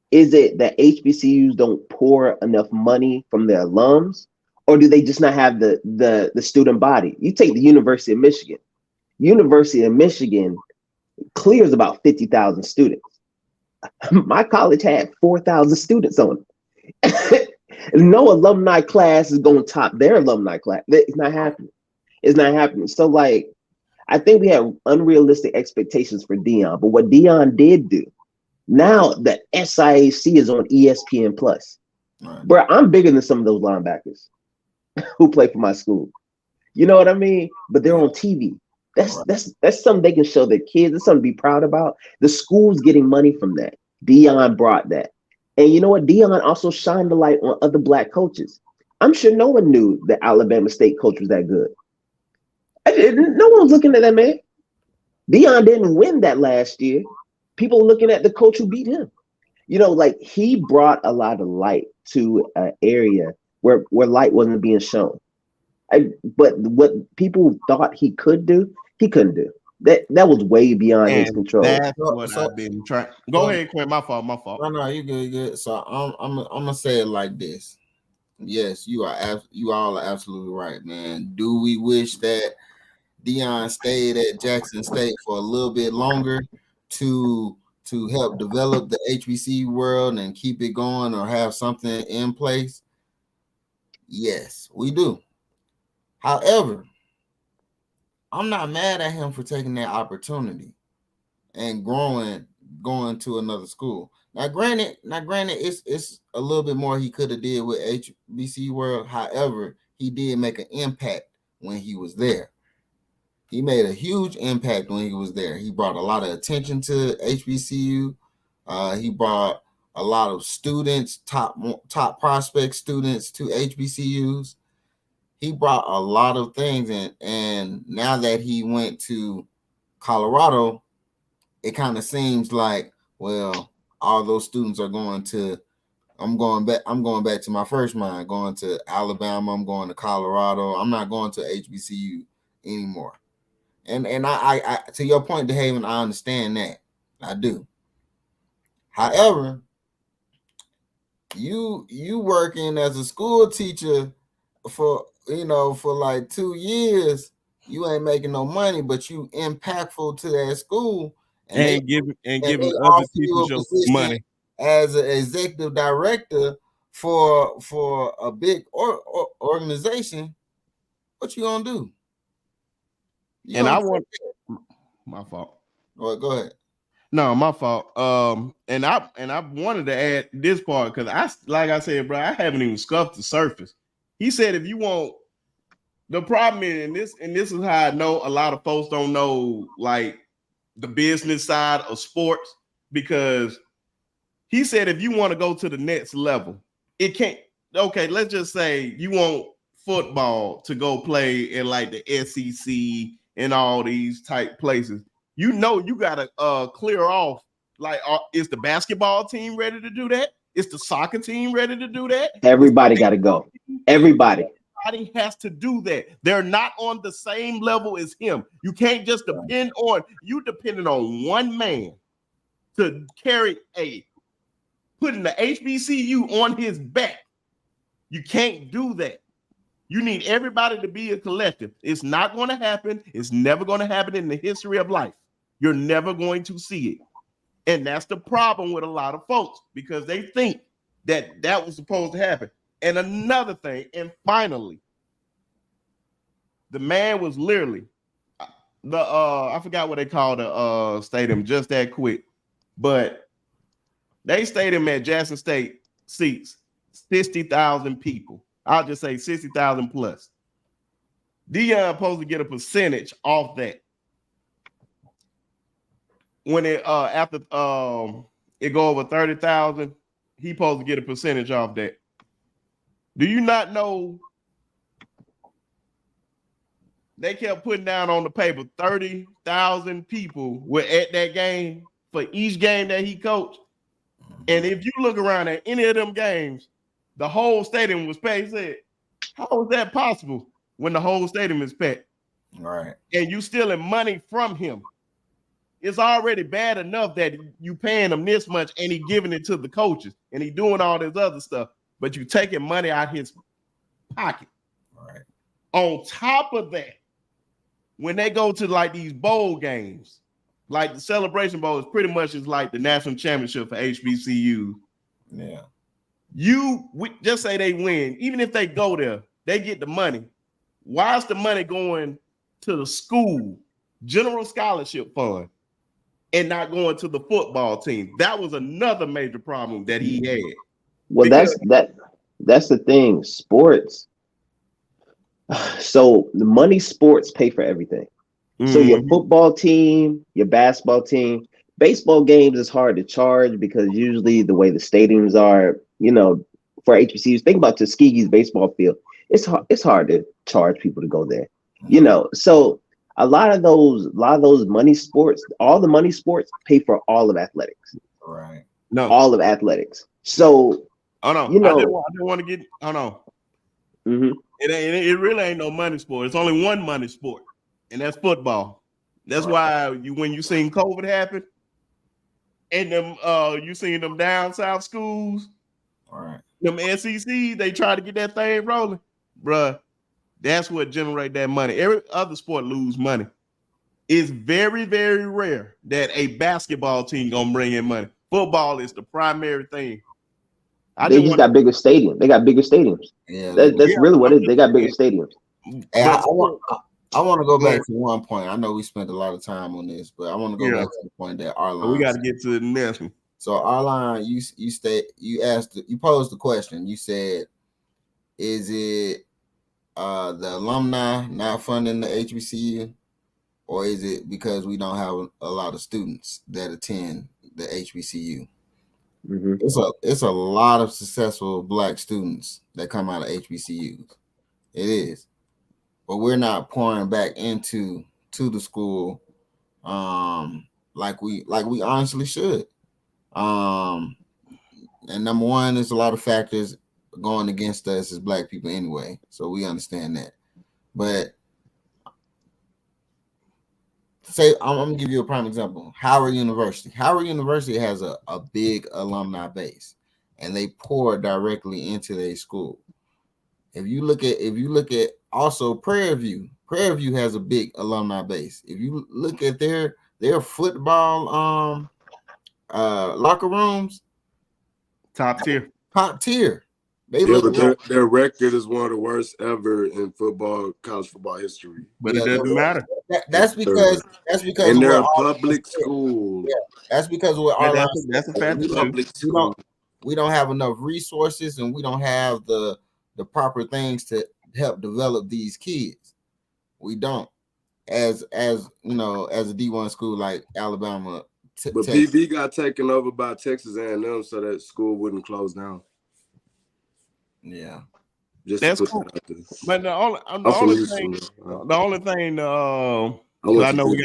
Is it that HBCUs don't pour enough money from their alums, or do they just not have the student body? You take the University of Michigan. University of Michigan clears about 50,000 students. My college had 4,000 students on it. No alumni class is going to top their alumni class. It's not happening. So, like, I think we have unrealistic expectations for Deion. But what Deion did do, now the SIAC is on ESPN Plus. Right. Bro, I'm bigger than some of those linebackers who play for my school. You know what I mean? But they're on TV. That's something they can show their kids. It's something to be proud about. The school's getting money from that. Deion brought that. And you know what? Deion also shined the light on other Black coaches. I'm sure no one knew the Alabama State coach was that good. No one was looking at that man. Deion didn't win that last year. People looking at the coach who beat him. You know, like, he brought a lot of light to an area where light wasn't being shown. But what people thought he could do, he couldn't do. That was way beyond his control. That's what I've been trying. Go ahead, Quinn. My fault. No, you good. So I'm gonna say it like this. Yes, you all are absolutely right, man. Do we wish that Deion stayed at Jackson State for a little bit longer to to help develop the HBCU world and keep it going or have something in place? Yes, we do. However, I'm not mad at him for taking that opportunity and going to another school. Now, granted, it's a little bit more he could have did with HBCU world. However, he did make an impact when he was there. He made a huge impact when he was there. He brought a lot of attention to HBCU. He brought a lot of students, top prospect students to HBCUs. He brought a lot of things, and now that he went to Colorado, it kind of seems like, well, all those students are going to. I'm going back to my first mind, going to Alabama. I'm going to Colorado. I'm not going to HBCU anymore. And I to your point, DeHaven, I understand that. I do. However, you working as a school teacher for like 2 years, you ain't making no money, but you impactful to that school, and giving other people your money as an executive director for a big organization. What you gonna do? I want my fault. Well, go ahead. No, my fault. And I wanted to add this part because like I said, bro, I haven't even scuffed the surface. He said, if you want, the problem is, and this is how I know a lot of folks don't know like the business side of sports, because he said if you want to go to the next level, it can't. Okay, let's just say you want football to go play in like the SEC and all these type places. You gotta clear off. Like, is the basketball team ready to do that? Is the soccer team ready to do that? Everybody got to go. Everybody has to do that. They're not on the same level as him. You can't just depending on one man to carry putting the HBCU on his back. You can't do that. You need everybody to be a collective. It's not going to happen. It's never going to happen in the history of life. You're never going to see it. And that's the problem with a lot of folks, because they think that was supposed to happen. And another thing, and finally, the man was literally I forgot what they call the stadium just that quick, but they stadium at Jackson State seats 60,000 people. I'll just say 60,000 plus. Deion supposed to get a percentage off that. When it after it go over 30,000, he supposed to get a percentage off that. Do you not know they kept putting down on the paper 30,000 people were at that game for each game that he coached? And if you look around at any of them games, the whole stadium was packed. Said, how is that possible when the whole stadium is packed? Right. And you stealing money from him. It's already bad enough that you paying him this much and he giving it to the coaches and he doing all this other stuff, but you taking money out his pocket. Right. On top of that, when they go to like these bowl games, like the Celebration Bowl is pretty much is like the national championship for HBCU. Yeah. Just say they win, even if they go there, they get the money. Why is the money going to the school general scholarship fund and not going to the football team? That was another major problem that he had. Well, that's the thing. Sports. So the money sports pay for everything. Mm-hmm. So your football team, your basketball team, baseball games is hard to charge because usually the way the stadiums are, for HBCUs, think about Tuskegee's baseball field. It's hard to charge people to go there. So a lot of those money sports, all the money sports pay for all of athletics. Right. No. All of athletics. So I didn't want to get Mm-hmm. It really ain't no money sport. It's only one money sport, and that's football. That's why when you seen COVID happen, and them you seen them down south schools, all right, them SEC, they try to get that thing rolling, bruh. That's what generate that money. Every other sport lose money. It's very, very rare that a basketball team gonna bring in money. Football is the primary thing. They just got bigger stadiums. They got bigger stadiums. Yeah, that's really what it is. They got bigger stadiums. Hey, I want to go back to one point. I know we spent a lot of time on this, but I want to go back to the point that Arline. We got to get to the next one. So Arline, you posed the question. You said, is it the alumni not funding the HBCU, or is it because we don't have a lot of students that attend the HBCU? Mm-hmm. It's a lot of successful Black students that come out of HBCUs. It is, but we're not pouring back into the school like we honestly should. And number one, there's a lot of factors going against us as Black people anyway, so we understand that. But say I'm gonna give you a prime example. Howard University. Howard University has a big alumni base, and they pour directly into their school. If you look at also Prairie View has a big alumni base. If you look at their football locker rooms, top tier. Their record is one of the worst ever in college football history. But it doesn't matter. That's because and they're a public school. Yeah, that's because that's a fact. We don't have enough resources, and we don't have the proper things to help develop these kids. We don't, as you know, as a D1 school like Alabama. But PV got taken over by Texas A&M, so that school wouldn't close down. Yeah, that's cool. But the only thing, I know we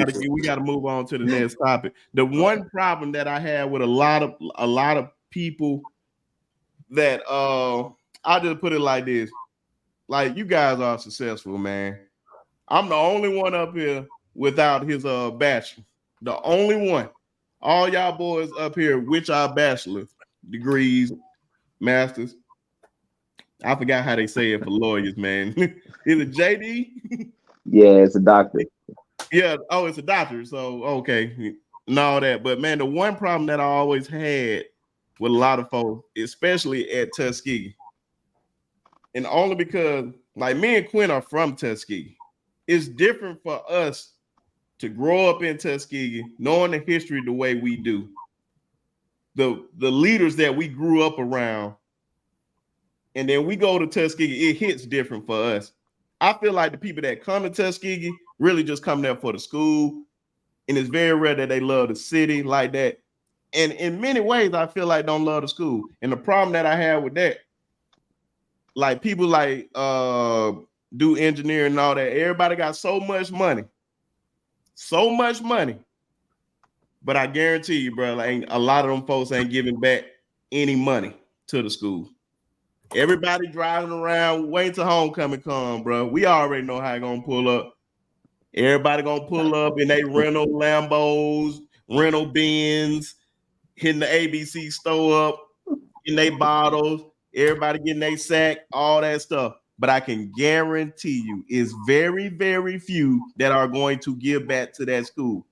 got to move on to the next topic. The one problem that I have with a lot of people that I'll just put it like this: like, you guys are successful, man. I'm the only one up here without his bachelor. The only one. All y'all boys up here with our bachelor degrees, masters. I forgot how they say it for lawyers, man. Is it JD? Yeah, it's a doctor. Yeah. Oh, it's a doctor. So, okay. And all that. But, man, the one problem that I always had with a lot of folks, especially at Tuskegee, and only because, like, me and Quinn are from Tuskegee, it's different for us to grow up in Tuskegee, knowing the history the way we do. The leaders that we grew up around, and then we go to Tuskegee, it hits different for us. I feel like the people that come to Tuskegee really just come there for the school, and it's very rare that they love the city like that. And in many ways, I feel like don't love the school. And the problem that I have with that, like people like do engineering and all that, everybody got so much money, but I guarantee you, bro, like, a lot of them folks ain't giving back any money to the school. Everybody driving around, waiting till homecoming come, bro. We already know how it's gonna pull up. Everybody gonna pull up in they rental Lambos, rental Benz, hitting the ABC store up in they bottles. Everybody getting their sack, all that stuff. But I can guarantee you, it's very, very few that are going to give back to that school.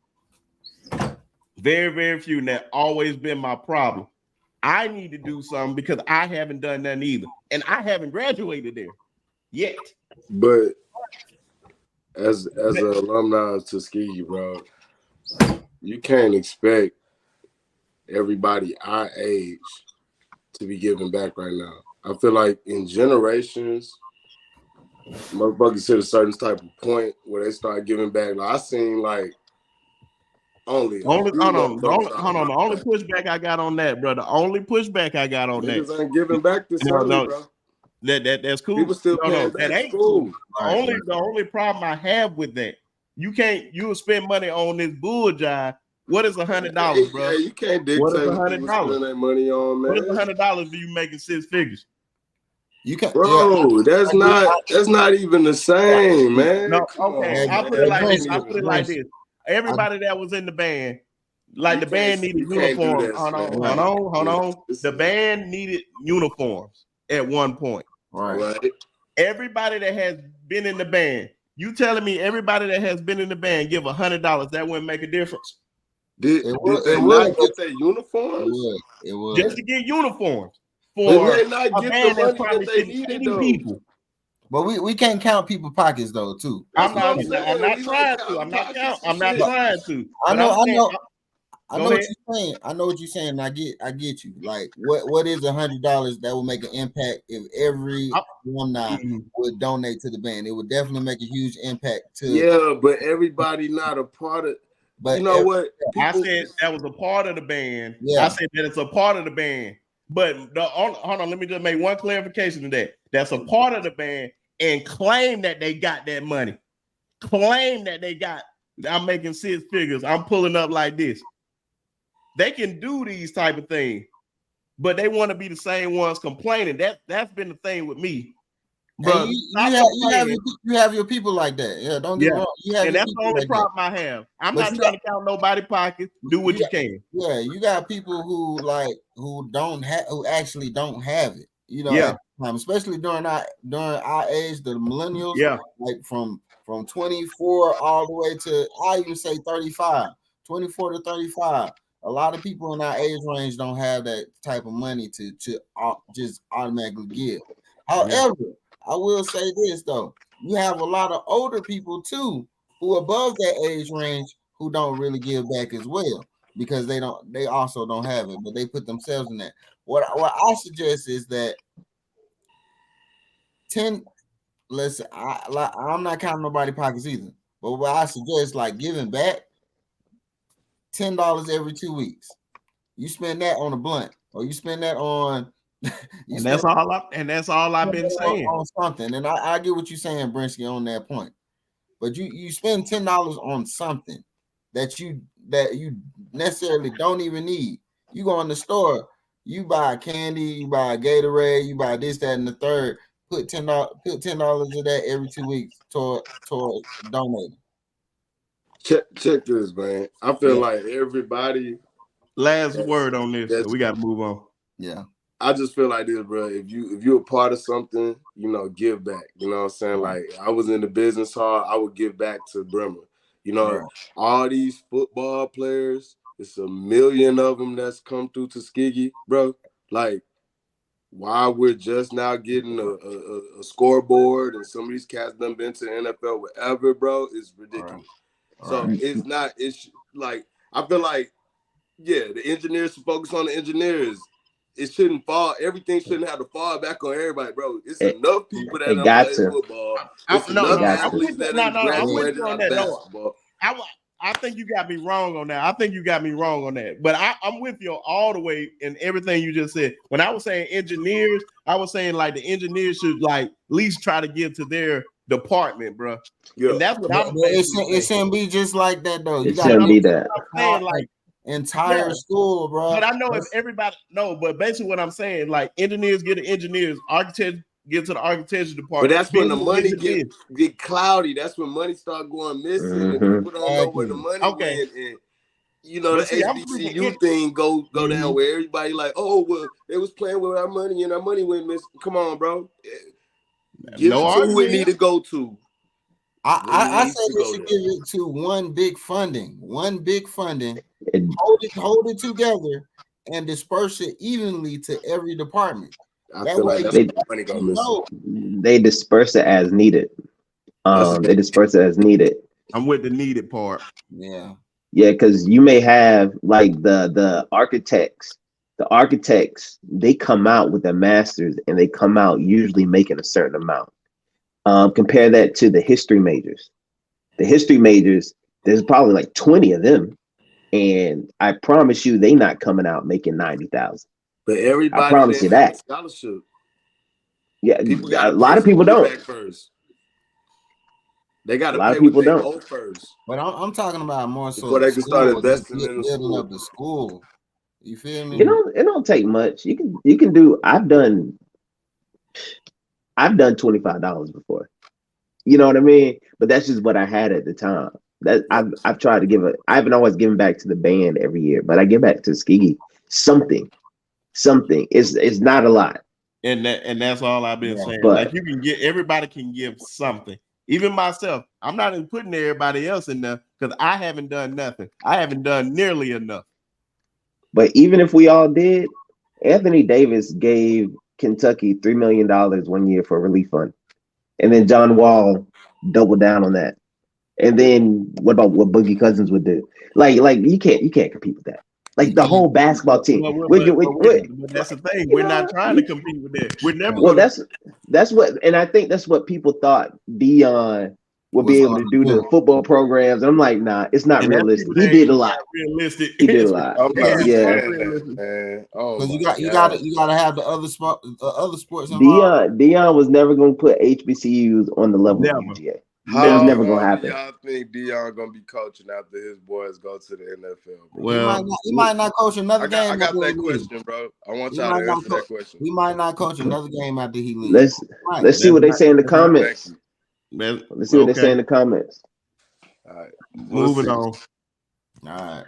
Very, very few, and that's always been my problem. I need to do something because I haven't done nothing either. And I haven't graduated there yet. But as an alumni of Tuskegee, bro, you can't expect everybody our age to be giving back right now. I feel like in generations, motherfuckers hit a certain type of point where they start giving back. Like, I seen like the only pushback I got on that, bro. The only pushback I got on niggas ain't giving back this early, bro. That's cool. People still that ain't cool. The only problem I have with that, you'll spend money on this bull jive. What is $100, bro? Yeah, you can't dictate what $100 spend that money on, man. What is $100 do you making 6 figures? You can, bro. Yeah. That's not even the same, man. No, okay. I'll put it like this. Everybody that was in the band, like the band needed uniforms. Hold on. The band needed uniforms at one point. Right. Everybody that has been in the band, You telling me everybody that has been in the band give $100, that wouldn't make a difference? Did they not get their uniforms? It would. Just to get uniforms But for they not a get band the that's money probably that they fitting needed 80 though. people. But we can't count people's pockets though, too. I'm not saying. trying to. I'm not trying to. I know Go what you're saying. I know what you're saying. I get you. Like, what is $100 that will make an impact if every alumni would donate to the band? It would definitely make a huge impact to. Yeah, but everybody not a part of. But you know what? I said that was a part of the band. Yeah. I said that it's a part of the band. But hold on, let me just make one clarification to that. That's a part of the band and claim that they got that money. Claim that they got. I'm making 6 figures. I'm pulling up like this. They can do these type of things, but they want to be the same ones complaining. That's been the thing with me. But you have your people like that. Yeah, don't get wrong. And that's the only problem I have. I'm not trying to count nobody's pockets. Do what you can. Yeah, you got people who actually don't have it. You know, especially during our age, the millennials. Yeah, like from 24 all the way to I even say 35, 24 to 35. A lot of people in our age range don't have that type of money to just automatically give. However, I will say this though, you have a lot of older people too who above that age range who don't really give back as well because they also don't have it, but they put themselves in that. What I suggest is that 10. Listen, I'm not counting nobody's pockets either, but what I suggest, like giving back $10 every 2 weeks. You spend that on a blunt, or you spend that on. That's all I've been saying on something. And I get what you're saying, Brinsky, on that point. But you spend $10 on something that you necessarily don't even need. You go in the store, you buy candy, you buy a Gatorade, you buy this, that, and the third. Put $10 of that every 2 weeks toward donating. Check this, man. I feel like everybody. Last word on this. So we got to move on. Yeah. I just feel like this, bro. If you're a part of something, give back. You know what I'm saying? Like I was in the business hall, I would give back to Bremer. All these football players, it's a million of them that's come through Tuskegee, bro. Like, why we're just now getting a scoreboard and some of these cats done been to the NFL, whatever, bro, is ridiculous. So it's like, I feel like, the engineers should focus on the engineers. It shouldn't fall. Everything shouldn't have to fall back on everybody, bro. It's enough people that don't play football. It's enough athletes that ain't graduated out of basketball. I think you got me wrong on that. But I'm with you all the way in everything you just said. When I was saying engineers, I was saying like the engineers should like at least try to give to their department, bro. Yeah. And that's what I'm saying. It shouldn't be just like that though. It shouldn't be that. Like entire school, bro. But I know if everybody but basically what I'm saying, like engineers get to engineers, architects get to the architecture department. But that's when the money get cloudy. That's when money start going missing and people don't know where the money went. And the HBCU thing go down where everybody like, oh well, they was playing with our money and our money went missing. Come on, bro. Give it to who we need to go to. I say they should give it to one big funding. Hold it together and disperse it evenly to every department. I feel like they disperse it as needed. They disperse it as needed. I'm with the needed part. Yeah, because you may have like the architects. The architects, they come out with their masters and they come out usually making a certain amount. Compare that to the history majors. The history majors, there's probably like 20 of them, and I promise you, they not coming out making 90,000. But everybody, I promise you that scholarship. Yeah, a lot of people don't. First. They got a lot of people don't first. But I'm talking about more so before they can start investing in the building up the school. You feel me? It don't take much. You can do. I've done $25 before. You know what I mean? But that's just what I had at the time. That I've tried to give I haven't always given back to the band every year, but I give back to Tuskegee something. It's not a lot. And that's all I've been saying. But like you can get everybody can give something. Even myself, I'm not even putting everybody else in there because I haven't done nothing. I haven't done nearly enough. But even if we all did, Anthony Davis gave Kentucky $3 million 1 year for a relief fund. And then John Wall doubled down on that. And then what about what Boogie Cousins would do? Like you can't compete with that. Like the whole basketball team. But that's the thing. We're not trying to compete with that. We're never. Well, that's what, and I think that's what people thought Deion would be able to do to the football programs. And I'm like, nah, it's not realistic. He did a lot. Realistic. He did a lot. Yeah. Man. Oh, because you gotta have the other sports involved. Deion was never going to put HBCUs on the level of UGA. That was never gonna happen. Y'all think Deion gonna be coaching after his boys go to the NFL? Bro? Well, he might not coach another game. I got that question, bro. I want y'all to answer that question. He might not coach another game after he leaves. Let's see what they say in the comments. Let's see what they say in the comments. All right, moving on. All right,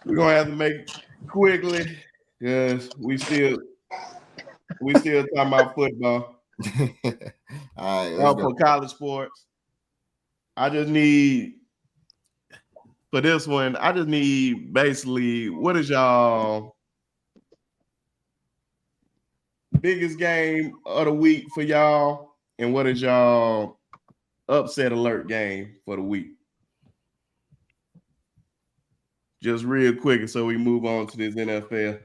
we're gonna have to make it quickly because we still talking about football. All right, for college sports. I just need for this one. I just need basically what is y'all biggest game of the week for y'all, and what is y'all upset alert game for the week? Just real quick, so we move on to this NFL.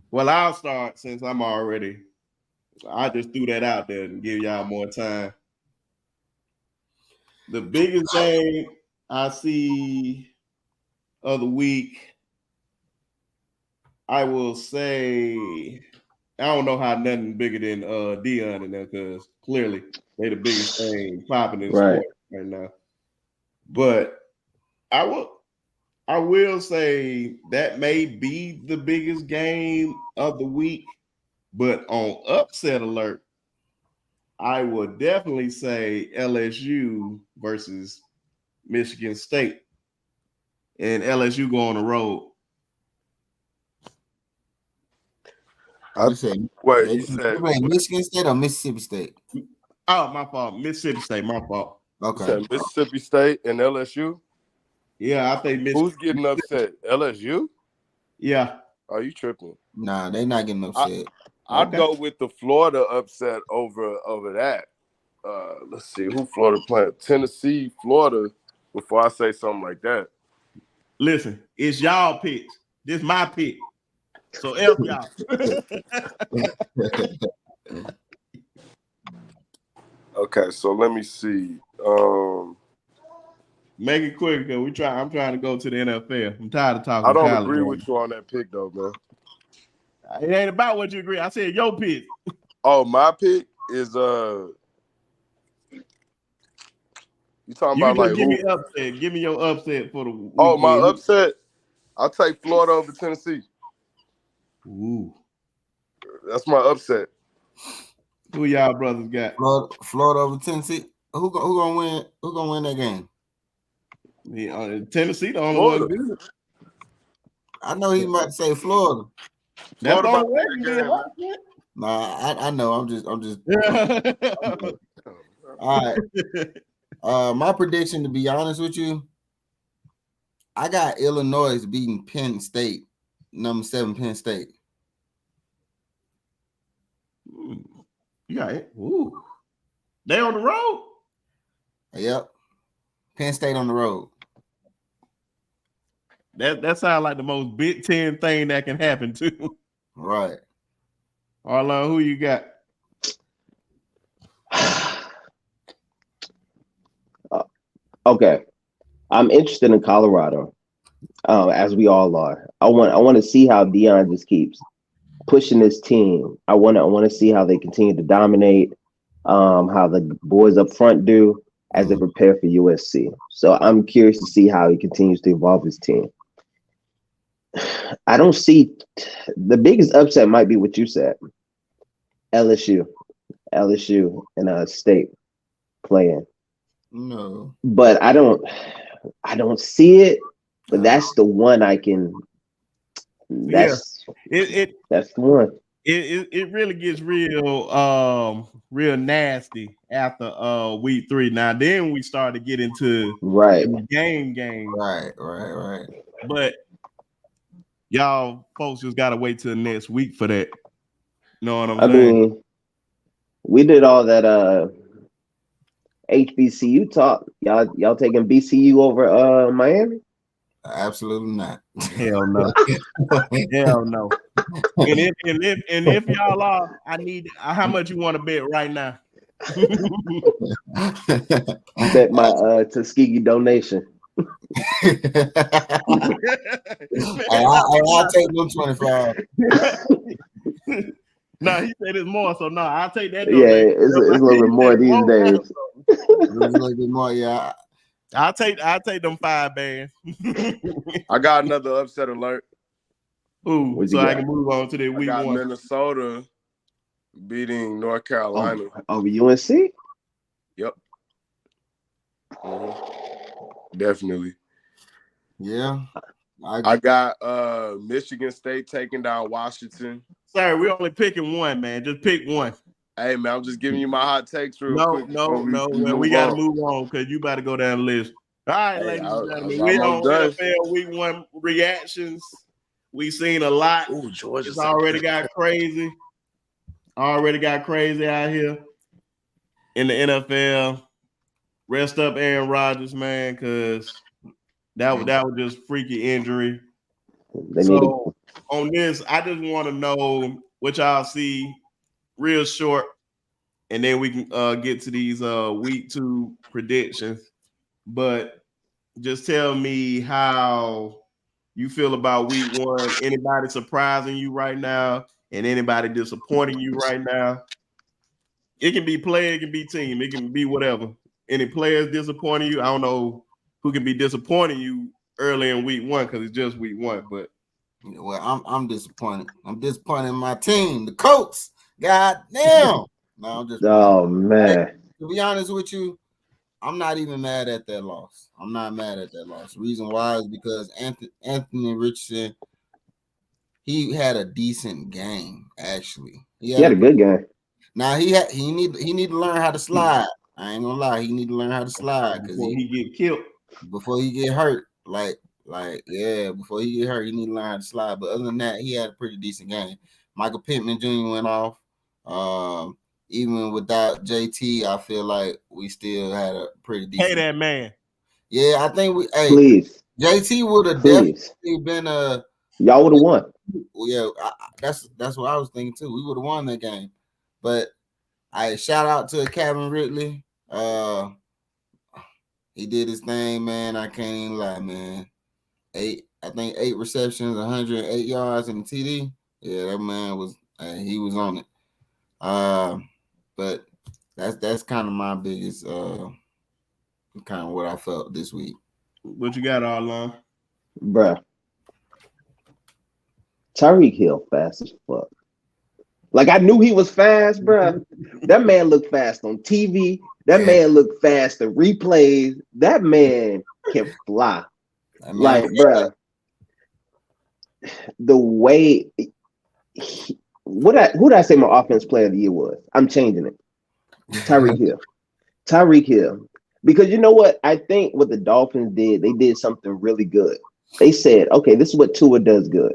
Well, I'll start since I'm already. I just threw that out there and give y'all more time. The biggest thing I see of the week, I will say, I don't know how nothing bigger than Deion in there because clearly they're the biggest thing popping in sports right now. But I will say that may be the biggest game of the week. But on upset alert, I would definitely say LSU versus Michigan State. And LSU go on the road. You said Michigan State or Mississippi State? Oh, my fault. Mississippi State, my fault. Okay. Mississippi State and LSU? Yeah, I think Mississippi. Who's getting upset? LSU? Yeah. Are you tripping? Nah, they're not getting upset. I'd go with the Florida upset over that. Let's see who Florida playing. Tennessee, Florida. Before I say something like that, listen, it's y'all pick. This is my pick. So help y'all. Okay, so let me see. Make it quick because I'm trying to go to the NFL. I'm tired of talking. I don't agree with you on that pick though, man. It ain't about what you agree. I said your pick. Oh, my pick is you talking about like give me upset. Give me your upset for the weekend. Oh, my upset. I'll take Florida over Tennessee. Ooh. That's my upset. Who y'all brothers got? Florida over Tennessee. Who gonna win? Who gonna win that game? Yeah, Tennessee the only one good. I know he might say Florida. That's the only way you did. Nah, I know. I'm just. All right. My prediction, to be honest with you, I got Illinois beating Penn State, number 7 Penn State. You got it. Ooh. They on the road? Yep. Penn State on the road. That sounds like the most Big Ten thing that can happen too. Right. Arlon, who you got? Okay. I'm interested in Colorado, as we all are. I want to see how Deion just keeps pushing this team. I want to see how they continue to dominate, how the boys up front do as they prepare for USC. So I'm curious to see how he continues to evolve his team. I don't see the biggest upset might be what you said. LSU and State playing. No. But I don't see it. But that's the one I can. That's the one. it really gets real nasty after week 3. Now then we start to get into game. Right. But y'all folks just gotta wait till next week for that. Know what I'm saying? mean, we did all that HBCU talk. Y'all taking BCU over Miami? Absolutely not. Hell no. Hell no. And if y'all are, I need how much you want to bet right now? Bet my Tuskegee donation. I'll take them 25. No, he said it's more, so no, I'll take that. Yeah, it's a little bit more these days. It's a little bit more, yeah. I'll take them 5 bands. I got another upset alert. Ooh, so I can move on to the week 1. Minnesota beating North Carolina. Over UNC? Yep. Mm-hmm. Definitely. Yeah. I got Michigan State taking down Washington. Sorry, we're only picking one, man. Just pick one. Hey, man, I'm just giving you my hot takes real quick. No. We got to move on because you about to go down the list. All right, ladies and gentlemen. We on NFL Week 1 reactions. We seen a lot. Ooh, Georgia. It's already got crazy. Already got crazy out here in the NFL. Rest up Aaron Rodgers, man, because that was just freaky injury. So on this, I just want to know what y'all see real short, and then we can get to these week 2 predictions. But just tell me how you feel about week 1. Anybody surprising you right now, and anybody disappointing you right now? It can be player, it can be team, it can be whatever. Any players disappointing you? I don't know who can be disappointing you early in week 1 because it's just week 1. But I'm disappointed. I'm disappointed in my team, the Colts. God damn. No, I'm just man. To be honest with you, I'm not even mad at that loss. I'm not mad at that loss. The reason why is because Anthony Richardson, he had a decent game, actually. He had a good game. Now he need to learn how to slide. I ain't gonna lie, he need to learn how to slide before he get killed. Before he get hurt. Before he get hurt, he need to learn how to slide. But other than that, he had a pretty decent game. Michael Pittman Jr. went off. Even without JT, I feel like we still had a pretty decent. Hey, that man. Yeah, I think we. Hey, please. JT would have definitely been Y'all would have won. Yeah, that's what I was thinking too. We would have won that game. But I shout out to Calvin Ridley. He did his thing, man. I can't even lie, man. 8 receptions, 108 yards in the TD. Yeah, that man he was on it. But that's kind of my biggest kind of what I felt this week. What you got, Arlon? Bruh. Tyreek Hill fast as fuck. Like, I knew he was fast, bruh. That man looked fast on TV. That man looked fast in replays. That man can fly. Like, bruh. The way who did I say my offense player of the year was? I'm changing it. Tyreek Hill. Tyreek Hill. Because you know what? I think what the Dolphins did, they did something really good. They said, okay, this is what Tua does good.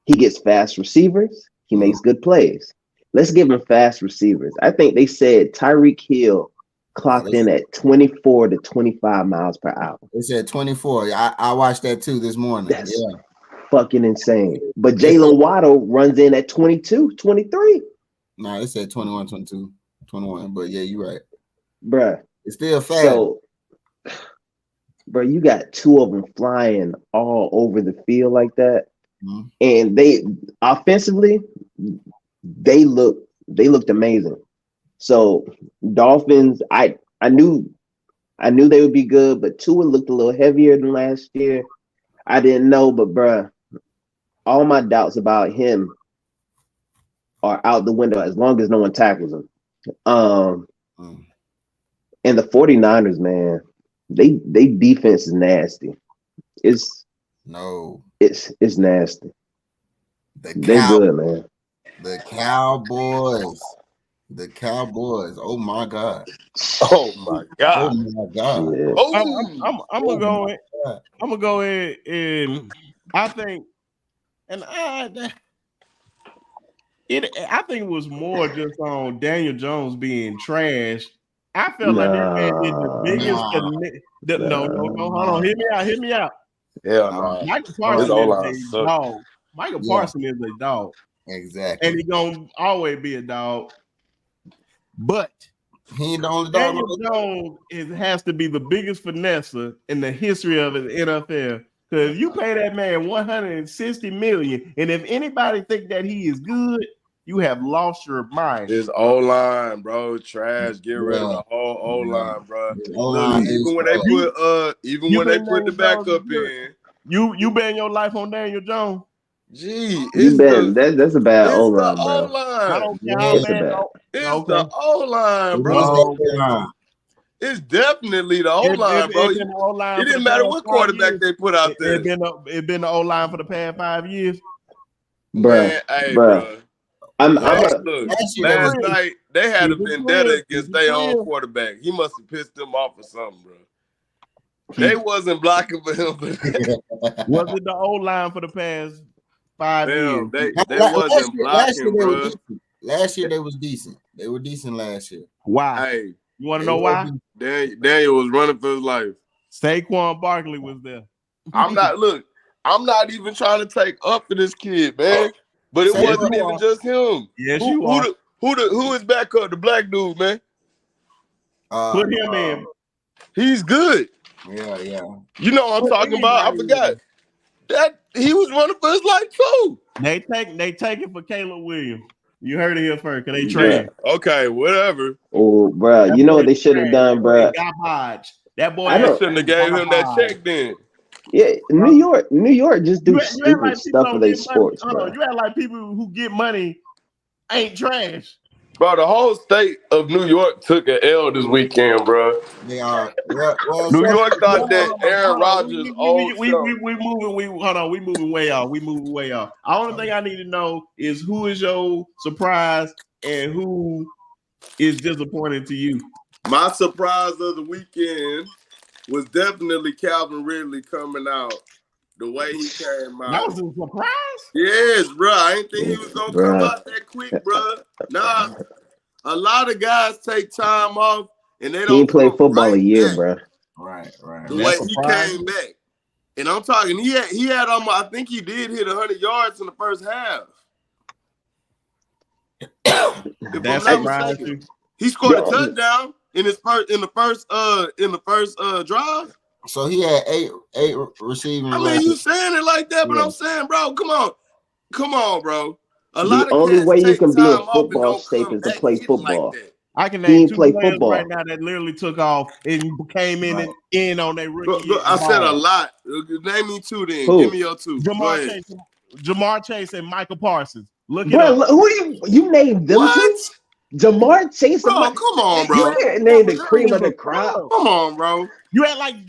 He gets fast receivers. He makes good plays. Let's give him fast receivers. I think they said Tyreek Hill clocked in at 24 to 25 miles per hour. They said 24. I watched that too this morning. That's fucking insane. But Jalen Waddle runs in at 22, 23. No, it said 21, 22, 21. But yeah, you're right. Bruh. It's still fast. So, bro, you got 2 of them flying all over the field like that. Mm-hmm. And they offensively, they looked amazing. So Dolphins, I knew they would be good, but Tua looked a little heavier than last year. I didn't know, but bruh, all my doubts about him are out the window as long as no one tackles him. And the 49ers, man, they defense is nasty. It's nasty. They're good, man. The Cowboys. The Cowboys. Oh my God. Oh my God. Oh my God. Yeah. I'm gonna go in. I'm gonna go in, and I think, and I think it was more just on Daniel Jones being trash. I felt like that man did the biggest. No, hold on. Hear me out. Hell no. Michael Parsons is a dog. Michael Parsons is a dog. Exactly. And he's gonna always be a dog. But he ain't the only dog. Daniel Jones has to be the biggest finesser in the history of the NFL. Because you pay that man $160 million, and if anybody think that he is good, you have lost your mind. His O-line, bro, trash. Get rid of the whole O-line, bro. Look, even when they put the backup in, you bet your life on Daniel Jones. Gee, that's a bad O-line, bro. I don't care how bad. It's the O-line, bro. It's definitely the O-line, bro. It didn't matter what quarterback they put out there. It's been the O-line for the past 5 years. Bruh, bro. Look, last night they had a vendetta against their own quarterback. He must have pissed them off or something, bro. They wasn't blocking for him. Was it the O-line for the past 5 years? They wasn't blocking, bro. Last year they was decent. They were decent last year. Why? Hey, you want to know why? Daniel was running for his life. Saquon Barkley was there. I'm not even trying to take up for this kid, man. But it wasn't even just him. Yes, you are. Who is back up? The black dude, man. Put him in. He's good. Yeah. You know what I'm talking about? I forgot. That he was running for his life too. They take it for Caleb Williams. You heard it here first, because they trade. Okay, whatever. Oh, bro, you know what they should have done, bro? That boy shouldn't have gave him that check then. Yeah, New York just do stupid stuff for their sports, bro. You act like people who get money ain't trash. Bro, the whole state of New York took an L this weekend, bro. They are. New York thought that Aaron Rodgers we moving way off. The only thing I need to know is who is your surprise and who is disappointing to you. My surprise of the weekend was definitely Calvin Ridley coming out the way he came out. That was a surprise? Yes, bro. I didn't think he was going to come out that quick, bro. Nah, a lot of guys take time off and they don't. He ain't played football a year, bro. Right. The way he came back. And I'm talking, he had almost, I think he did hit 100 yards in the first half. If I'm not mistaken. He scored a touchdown in the first drive. So he had eight receiving. I mean, you saying it like that, but I'm saying, bro, come on, bro. The only way you can be in football state is to play football. Like I can name two players right now that literally took off and came in on their rookie year. I said a lot. Name me two then. Who? Give me your two. Jamar Chase and Michael Parsons. Look it up. Who you named them two? Jamar Chase. Bro, come on, bro. You can't name the cream of the crop. Come on, bro. You act like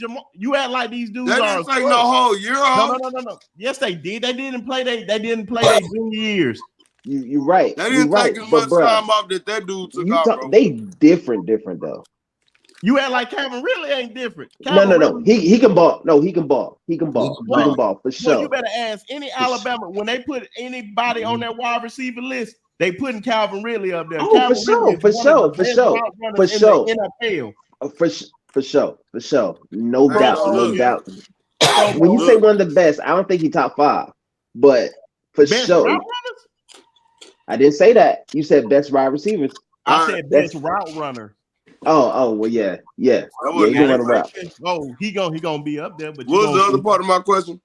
these dudes that didn't take no whole year off. No. Yes, they did. They didn't play their junior years. You're right. They didn't take as much time off that dude took off, bro. They different though. You act like Calvin really ain't different. No. He can ball. No, he can ball. He can ball for sure. Well, you better ask any Alabama when they put anybody on their wide receiver list. They putting Calvin Ridley up there. Oh, for sure. For sure. No doubt. When you say one of the best, I don't think he top 5, but for sure. I didn't say that. You said best wide receivers. I said best route runner. Oh, well, yeah. He can run a route. Oh, he gonna be up there. But what was the other part of my question?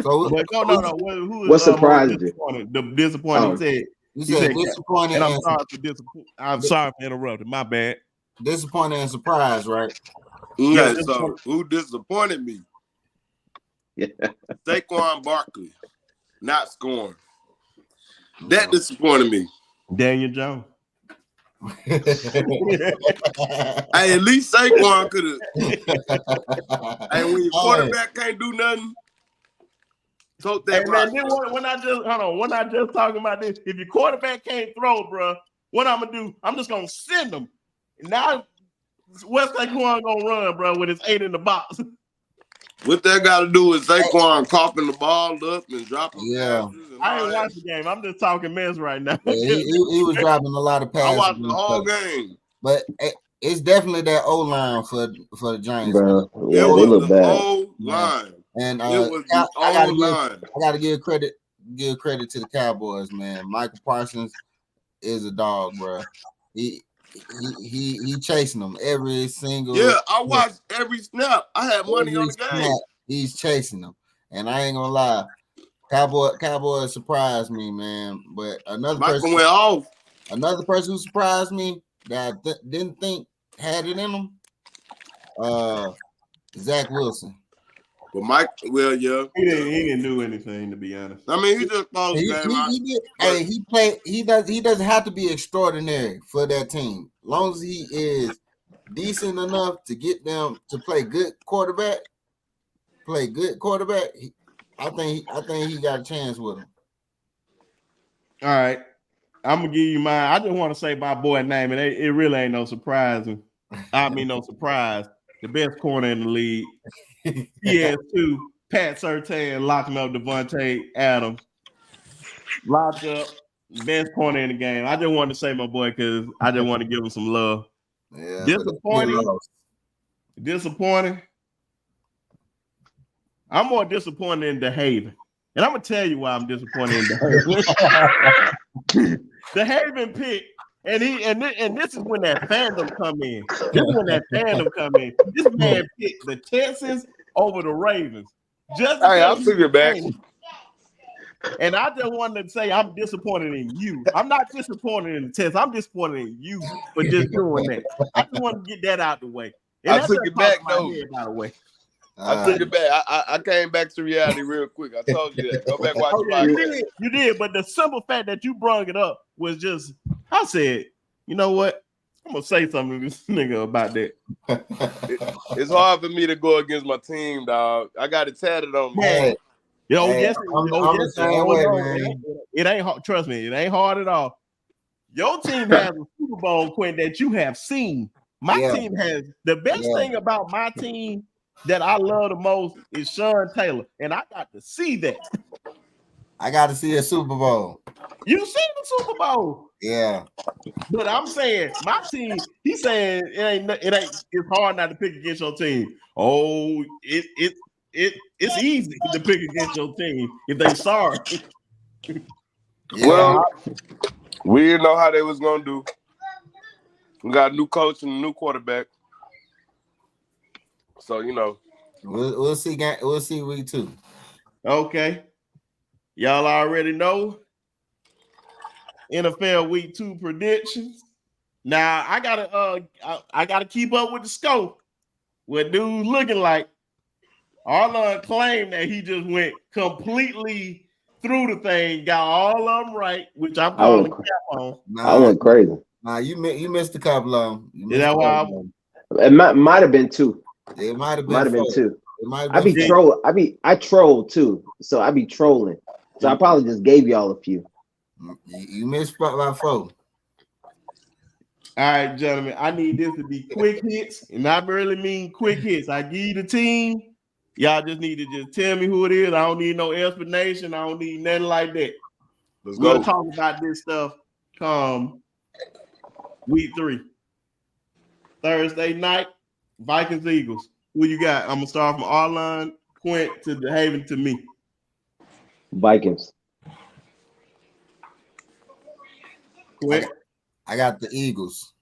No. What surprised you? The disappointing. You said disappointing. And I'm sorry for interrupting. My bad. Disappointing and surprise, right? Yeah. So who disappointed me? Yeah. Saquon Barkley not scoring. That disappointed me. Daniel Jones. Hey, at least Saquon could have. Hey, when your quarterback can't do nothing. Tote that hey, man, when I just talking about this, if your quarterback can't throw, bro, what I'm gonna do? I'm just gonna send them. Now, what's Saquon gonna run, bro, with his 8 in the box? What that got to do with Saquon coughing the ball up and dropping passes? And I ain't watching the game. I'm just talking mess right now. Yeah, he was dropping a lot of passes. I watched the whole game. But it's definitely that O-line for the Giants. Bro, Man. yeah, they look bad. O-line. And it was the I gotta give credit to the Cowboys, man. Michael Parsons is a dog, bro. He chasing them every single. Yeah, I watched every snap. I had money on the game. He's chasing them, and I ain't gonna lie, Cowboys surprised me, man. But another person went off. Another person who surprised me that I didn't think had it in him, Zach Wilson. But Mike, well, yeah, he didn't do anything, to be honest. I mean, he just closed the game out. He did. Hey, he played. He doesn't have to be extraordinary for that team. As long as he is decent enough to get them to play good quarterback. I think he got a chance with him. All right, I'm gonna give you mine. I just want to say my boy name, and it really ain't no surprise. I mean, no surprise. The best corner in the league. He has 2. Pat Surtain locking up Devontae Adams. Locked up. Best corner in the game. I just wanted to say my boy because I just want to give him some love. Yeah, Disappointing. I'm more disappointed in DeHaven. And I'm going to tell you why I'm disappointed in DeHaven. DeHaven pick. And this is when that fandom come in. This man picked the Texans over the Ravens. I'll take it back. And I just wanted to say I'm disappointed in you. I'm not disappointed in the Texans. I'm disappointed in you for just doing that. I just want to get that out the way. And I took it back, though. By the way. I took it back. I came back to reality real quick. I told you that. Go back watch the podcast. You did, but the simple fact that you brought it up was just, I said, you know what? I'm going to say something to this nigga about that. It's hard for me to go against my team, dog. I got it tatted on me. Hey, it ain't hard. Trust me, it ain't hard at all. Your team has a Super Bowl, Quinn, that you have seen. My team has the best thing about my team that I love the most is Sean Taylor, and I got to see that. I got to see a Super Bowl. You seen the Super Bowl? Yeah. But I'm saying my team. He's saying it ain't. It's hard not to pick against your team. Oh, it's easy to pick against your team if they sorry. Well, we didn't know how they was gonna do. We got a new coach and a new quarterback. So, you know. We'll see. We'll see week 2. Okay. Y'all already know NFL week 2 predictions. Now I gotta keep up with the scope. What dude's looking like. Arlon claimed that he just went completely through the thing, got all of them right, which I'm calling cap on. I went crazy. Nah, you missed a couple of them. Is that why? It might have been 2. It might have been 2. I troll too, so I be trolling. So I probably just gave y'all a few. You missed by 4. All right, gentlemen. I need this to be quick hits, and I really mean quick hits. I give you the team. Y'all just need to just tell me who it is. I don't need no explanation. I don't need nothing like that. We'll talk about this stuff come week 3. Thursday night, Vikings Eagles. Who you got? I'm gonna start from Arlon, Quint to DeHaven to me. Vikings. Quint. I got the Eagles.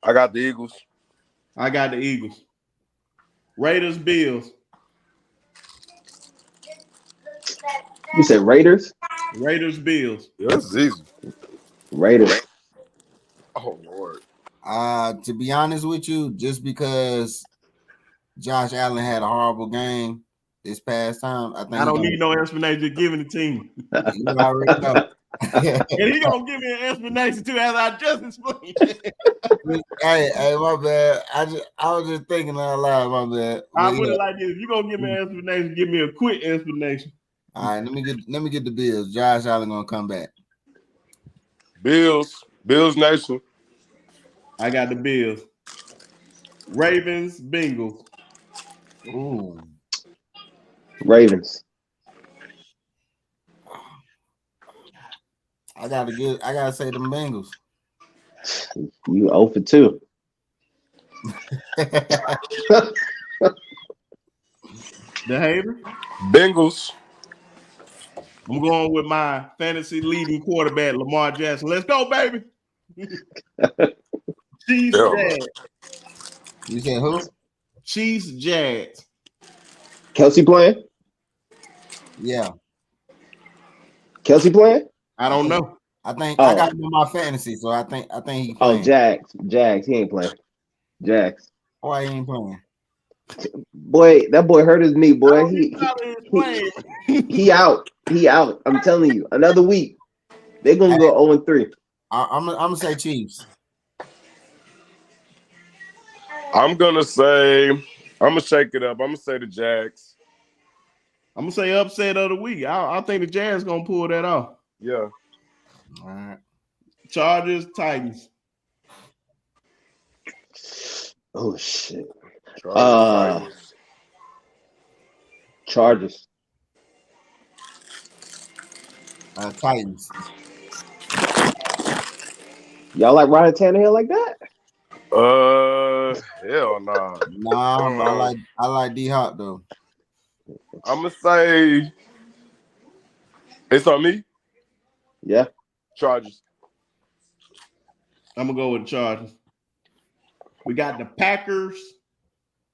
I got the Eagles. I got the Eagles. Raiders, Bills. You said Raiders? Raiders, Bills. Yeah, that's easy. Raiders. Oh, Lord. To be honest with you, just because Josh Allen had a horrible game this past time, I think I don't need no explanation. Just giving the team. You already know. And he gonna give me an explanation too, as I just explained. Hey, my bad. I was just thinking out loud, my bad. I put it like this: if you gonna give me an explanation, give me a quick explanation. All right, let me get the Bills. Josh Allen gonna come back. Bills Nation. I got the Bills. Ravens, Bengals. Ooh. Ravens. I gotta say the Bengals. You 0 for 2. The Hater. Bengals. I'm going with my fantasy leading quarterback, Lamar Jackson. Let's go, baby. Chiefs, Jags. You said who? Chiefs, Jags. Kelsey playing? Yeah. Kelsey playing? I don't know. I think I got him in my fantasy, so I think he playing. Oh, Jags. He ain't playing. Jags. Why he ain't playing? Boy, that boy hurt his knee, boy. He out. He out. I'm telling you. Another week. They're gonna go 0-3. I'm gonna say Chiefs. I'm gonna shake it up. I'm gonna say the Jags. I'm gonna say upset of the week. I think the Jags gonna pull that off. Yeah. All right. Chargers, Titans. Oh shit. Titans. Chargers. Y'all like Ryan Tannehill like that? Hell nah. Nah, I like D-Hop though. I'm gonna say it's on me. Yeah. Chargers. I'm gonna go with the Chargers. We got the Packers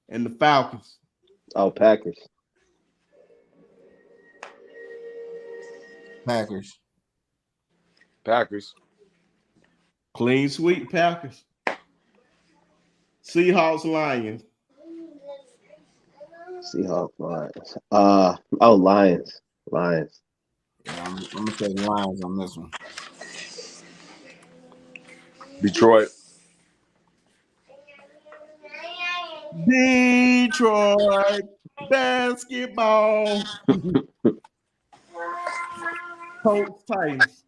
and the Falcons. Oh, Packers. Clean sweep, Packers. Seahawks, Lions. Seahawks, Lions. Lions. Yeah, I'm gonna say Lions on this one. Detroit basketball. Colts, Titans.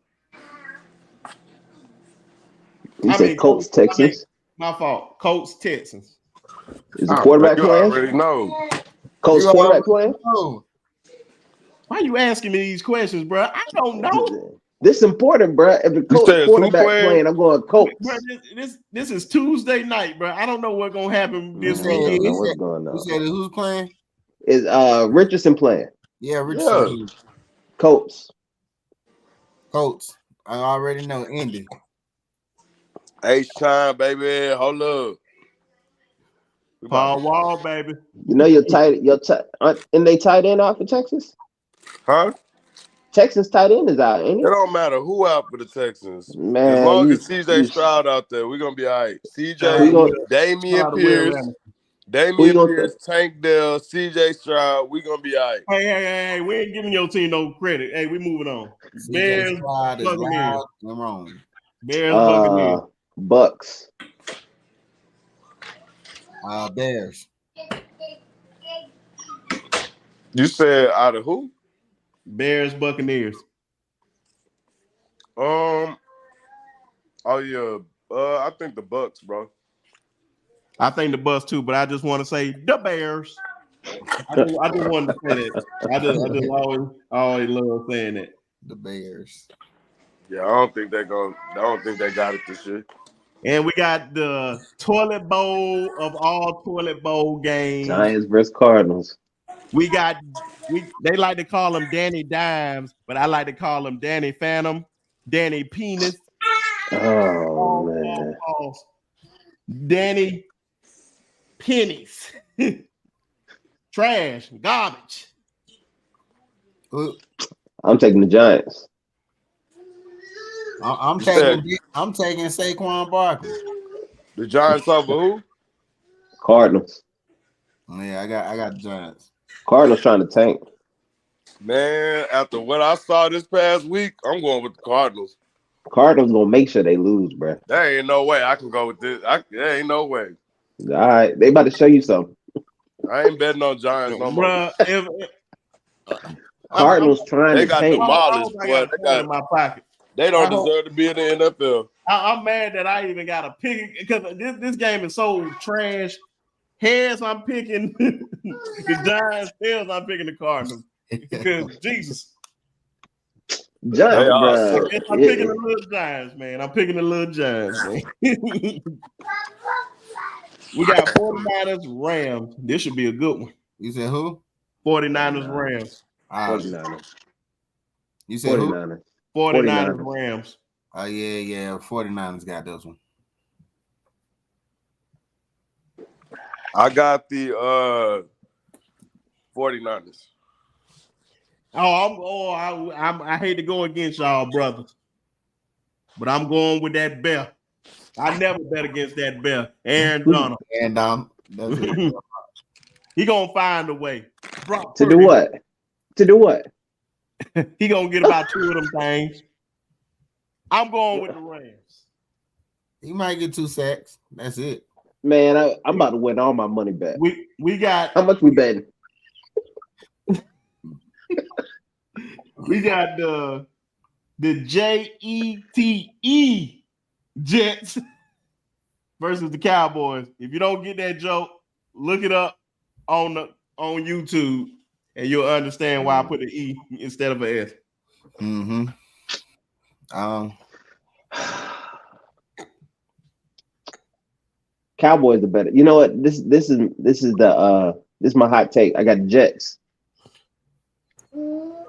You said Colts, Texans. My fault. Colts, Texans. Is the quarterback playing? You already know. Colts quarterback playing? Why are you asking me these questions, bro? I don't know. This is important, bro. If the Colts quarterback playing, I'm going Colts. Bro, this is Tuesday night, bro. I don't know what's gonna happen this weekend. What's going on? You said who's playing? Is Richardson playing? Yeah, Richardson. Yeah. Colts. I already know Indy. H-time, baby. Hold up. Paul Wall, baby. You know your tight and they tight end out for Texas? Huh? Texas tight end is out, ain't it? It don't matter who out for the Texans. Man, as long as CJ Stroud out there, we're gonna be all right. Damian Pierce, Tank Dell, CJ Stroud, we're gonna be all right. Hey, we ain't giving your team no credit. Hey, we moving on. Bears, Buccaneers. Bears, Buccaneers. Bucks. Bears. You said out of who? Bears, Buccaneers. I think the Bucks, bro. I think the Bucks too, but I just want to say the Bears. I just wanted to say that. I just always love saying that. The Bears. Yeah, I don't think they got it this year. And we got the toilet bowl of all toilet bowl games. Giants versus Cardinals. They like to call him Danny Dimes, but I like to call him Danny Phantom, Danny Penis. Oh man. Danny Pennies. Trash, garbage. I'm taking the Giants. I'm taking Saquon Barkley. The Giants over who? Cardinals. Yeah, I got the Giants. Cardinals trying to tank. Man, after what I saw this past week, I'm going with the Cardinals. Cardinals gonna make sure they lose, bro. There ain't no way I can go with this. There ain't no way. All right, they about to show you something. I ain't betting on Giants no more. Bruh, Cardinals trying they to got tank. demolished, I boy. got a point in my pocket. They don't deserve to be in the NFL. I'm mad that I even got to pick because this game is so trash. Heads, I'm picking the Giants. Tails, I'm picking the Cardinals. Because Jesus. Bro. I'm picking the little Giants, man. I'm picking the little Giants, man. We got 49ers, Rams. This should be a good one. You said who? 49ers, Rams. 49ers. You said 49ers. Who? 49ers, Rams. Oh, yeah. 49ers got this one. I got the 49ers. I hate to go against y'all, brothers, but I'm going with that bear. I never bet against that bear. Aaron Donald. And that's it. He gonna find a way. To do what? He gonna get about 2 of them things. I'm going with the Rams. He might get 2 sacks. That's it. Man, I'm about to win all my money back. We got how much we betting? We got the JETE Jets versus the Cowboys. If you don't get that joke, look it up on YouTube, and you'll understand why I put an E instead of an S. Mm-hmm. Cowboys are better. You know what? This is my hot take. I got the Jets.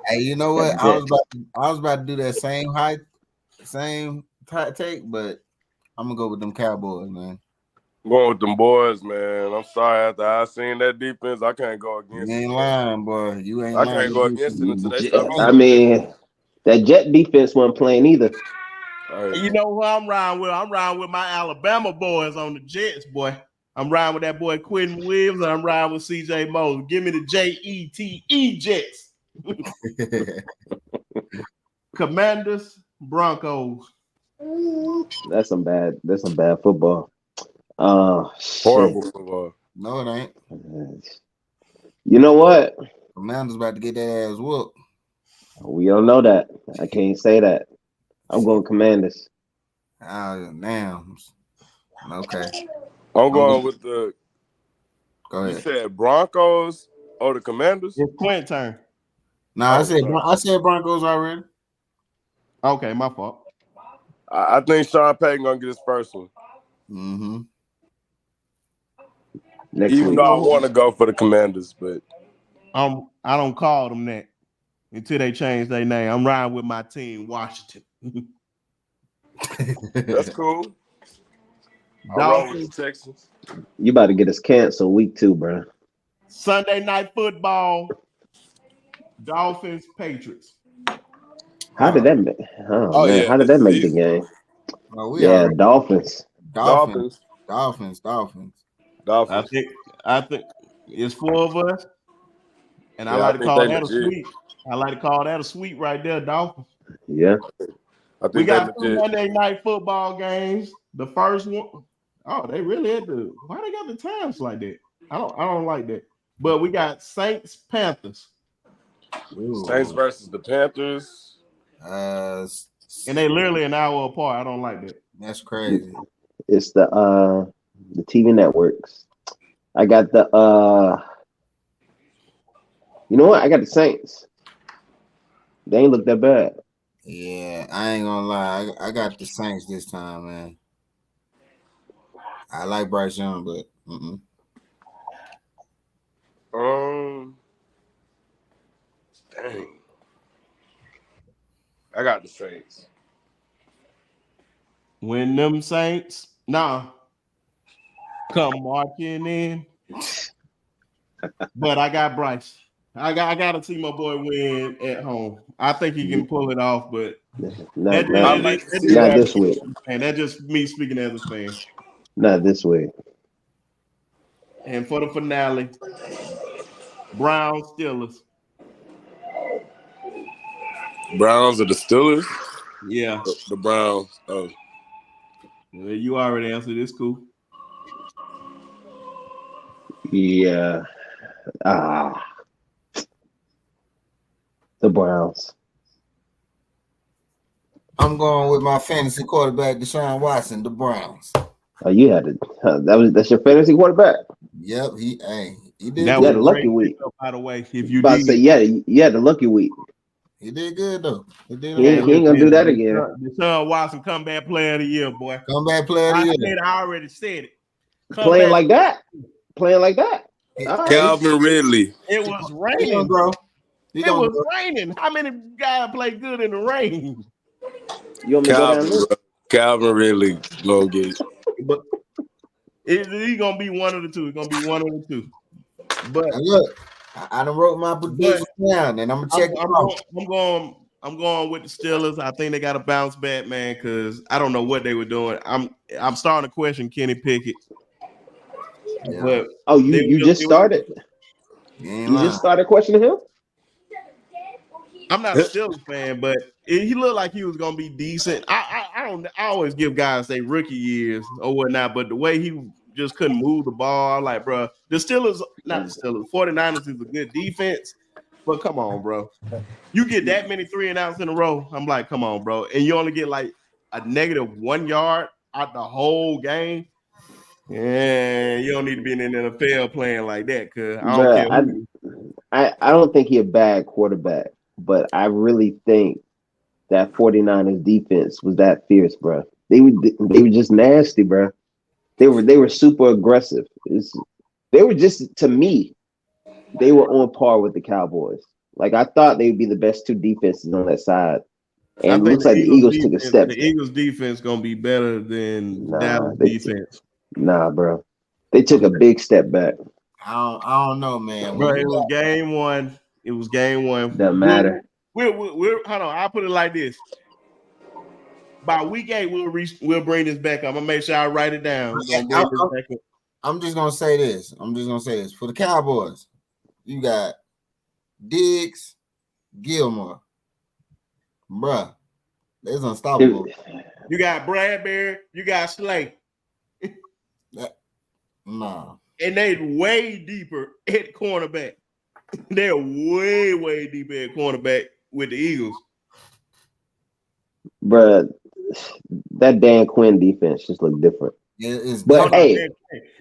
Hey, you know what? I was about to do that same take, but I'm gonna go with them Cowboys, man. I'm going with them boys, man. I'm sorry. After I seen that defense, I can't go against it. You ain't lying, boy. You ain't I lying. can't go against it until they start. I mean, that Jet defense wasn't playing either. You know who I'm riding with? I'm riding with my Alabama boys on the Jets, boy. I'm riding with that boy Quentin Williams, and I'm riding with CJ Moses. Give me the JETE Jets. Commanders, Broncos. That's some bad football. Horrible football. No, it ain't. You know what? Commanders about to get that ass whooped. We don't know that. I can't say that. I'm going Commanders. Damn. Okay. I'm going with the. Go ahead. You said Broncos or the Commanders? It's Quint's turn. No, I said Broncos already. Okay, my fault. I think Sean Payton gonna get his first one. Mm-hmm. Even though I want to go for the Commanders, but I don't call them that until they change their name. I'm riding with my team, Washington. That's cool. Dolphins, Texans. You about to get us canceled week 2, bro. Sunday night football. Dolphins, Patriots. How did that make? How did that make the game? Dolphins. Dolphins. I think it's 4 of us, and I like to call that a sweep. I like to call that a sweep right there, Dolphins. Yeah. We got 2 Monday night football games. The first one, they really had to. Why they got the times like that? I don't like that. But we got Saints, Panthers. Ooh. Saints versus the Panthers. And they literally an hour apart. I don't like that. That's crazy. It's the TV networks. I got the you know what? I got the Saints. They ain't look that bad. Yeah, I ain't gonna lie. I got the Saints this time, man. I like Bryce Young, but dang. I got the Saints. When them Saints, come marching in. But I got Bryce. I got to see my boy win at home. I think he can pull it off, but not this week. And that's just me speaking as a fan. Not this week. And for the finale, Browns, Steelers. Browns or the Steelers? Yeah. The Browns. Oh. Well, you already answered this. Cool. Yeah. The Browns. I'm going with my fantasy quarterback, Deshaun Watson, the Browns. Oh, you had it. That's your fantasy quarterback. Yep, he did. That was was a lucky week. By the way, if you did, say you had the lucky week. He did good though. He ain't gonna do that again. Deshaun Watson, comeback player of the year, boy. Comeback player of the year. I already said it. Playing like that. Calvin Ridley. It was raining, bro. It was raining. How many guys play good in the rain? You want me to go down there? Calvin Ridley gonna get it. But he's gonna be one of the two. It's gonna be one of the two. But look, I done wrote my predictions down, and I'm gonna check. I'm going with the Steelers. I think they got to bounce back, man, because I don't know what they were doing. I'm starting to question Kenny Pickett. Yeah. But you just started? You just started questioning him? I'm not a Steelers fan, but he looked like he was gonna be decent. I always give guys their rookie years or whatnot, but the way he just couldn't move the ball, like, bro, the 49ers is a good defense, but come on, bro, you get that many 3 and outs in a row. I'm like, come on, bro, and you only get like a -1 yard out the whole game. Yeah, you don't need to be in the NFL playing like that, cause I don't care. I don't think he's a bad quarterback. But I really think that 49ers defense was that fierce, bro. They were just nasty, bro. They were super aggressive. They were just, to me, they were on par with the Cowboys. Like, I thought they would be the best 2 defenses on that side. And it looks like the Eagles took a step. The Eagles defense gonna be better than Dallas defense. Nah, bro. They took a big step back. I don't know, man. Bro, it was game one. Doesn't matter. We're hold on. I'll put it like this. By week 8, we'll bring this back up. I'm gonna make sure I write it down. I'm just gonna say this. For the Cowboys, you got Diggs, Gilmore, bruh. They're unstoppable. You got Bradbury. You got Slay. Nah. And they way deeper at cornerback. They're way, way deeper at cornerback with the Eagles. Bruh, that Dan Quinn defense just looked different. Yeah, but hey,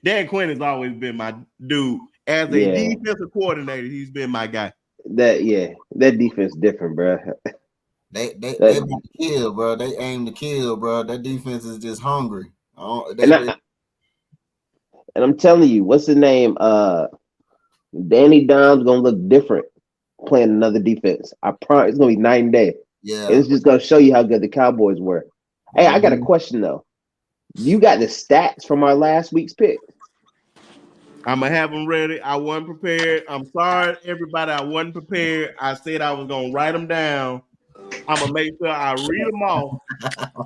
Dan Quinn has always been my dude. As a defensive coordinator, he's been my guy. That defense different, bro. They kill, bro. They aim to kill, bro. That defense is just hungry. And I'm telling you, what's the name? Danny Dom's gonna look different playing another defense. I promise it's gonna be night and day. Yeah, it's just gonna show you how good the Cowboys were. Hey, I got a question though. You got the stats from our last week's pick? I'm gonna have them ready. I wasn't prepared. I'm sorry, everybody. I wasn't prepared. I said I was gonna write them down. I'm gonna make sure I read them off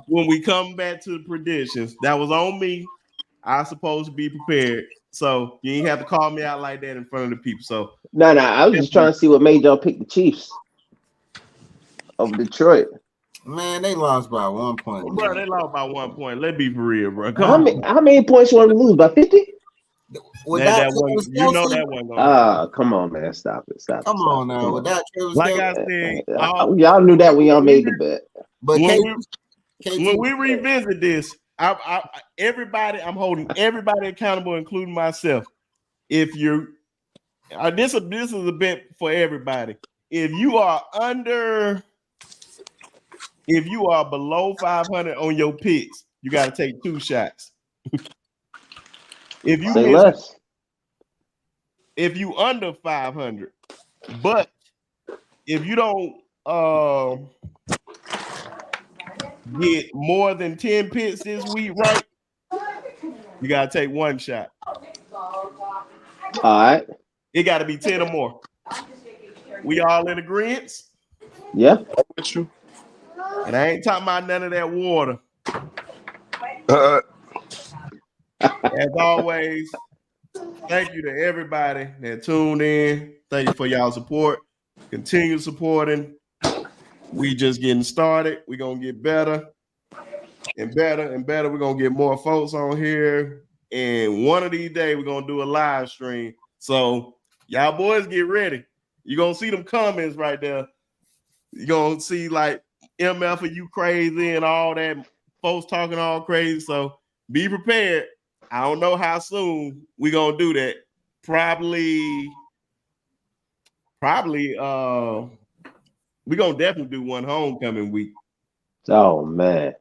when we come back to the predictions. That was on me. I was supposed to be prepared. So you ain't have to call me out like that in front of the people. So no, I was just trying to see what made y'all pick the Chiefs of Detroit. Man, they lost by 1 point. Bro, they lost by 1 point. Let's be for real, bro. How many points you want to lose? By 50? You know that one. Come on, man. Stop it. Come on now. Without like I said, y'all knew that when y'all made the bet. But when we revisit this, everybody, I'm holding everybody accountable, including myself. If you're this is a bet for everybody. If you are below 500 on your picks, you got to take 2 shots. If you under 500, but if you don't get more than 10 picks this week, right? You gotta take 1 shot. All right. It got to be 10 or more. We all in agreement? Yeah. With you. And I ain't talking about none of that water. As always, thank you to everybody that tuned in. Thank you for y'all support. Continue supporting. We just getting started. We're gonna get better and better and better. We're gonna get more folks on here. And one of these days, we're gonna do a live stream. So y'all boys get ready. You're gonna see them comments right there. You're gonna see like MF are you crazy and all that folks talking all crazy. So be prepared. I don't know how soon we're gonna do that. Probably we're gonna definitely do one homecoming week. Oh man.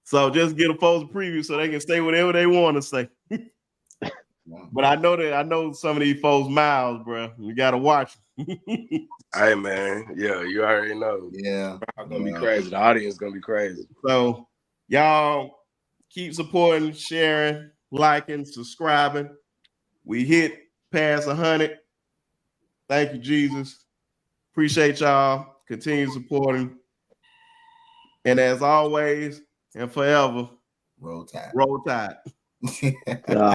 So just get a folks a preview so they can say whatever they want to say. But I know some of these folks' mouths, bro. You gotta watch. Hey man, yeah, you already know. Yeah, it's gonna be crazy. The audience is gonna be crazy. So y'all keep supporting, sharing, liking, subscribing. We hit past 100. Thank you, Jesus. Appreciate y'all. Continue supporting. And as always and forever, roll tide. Roll Tide.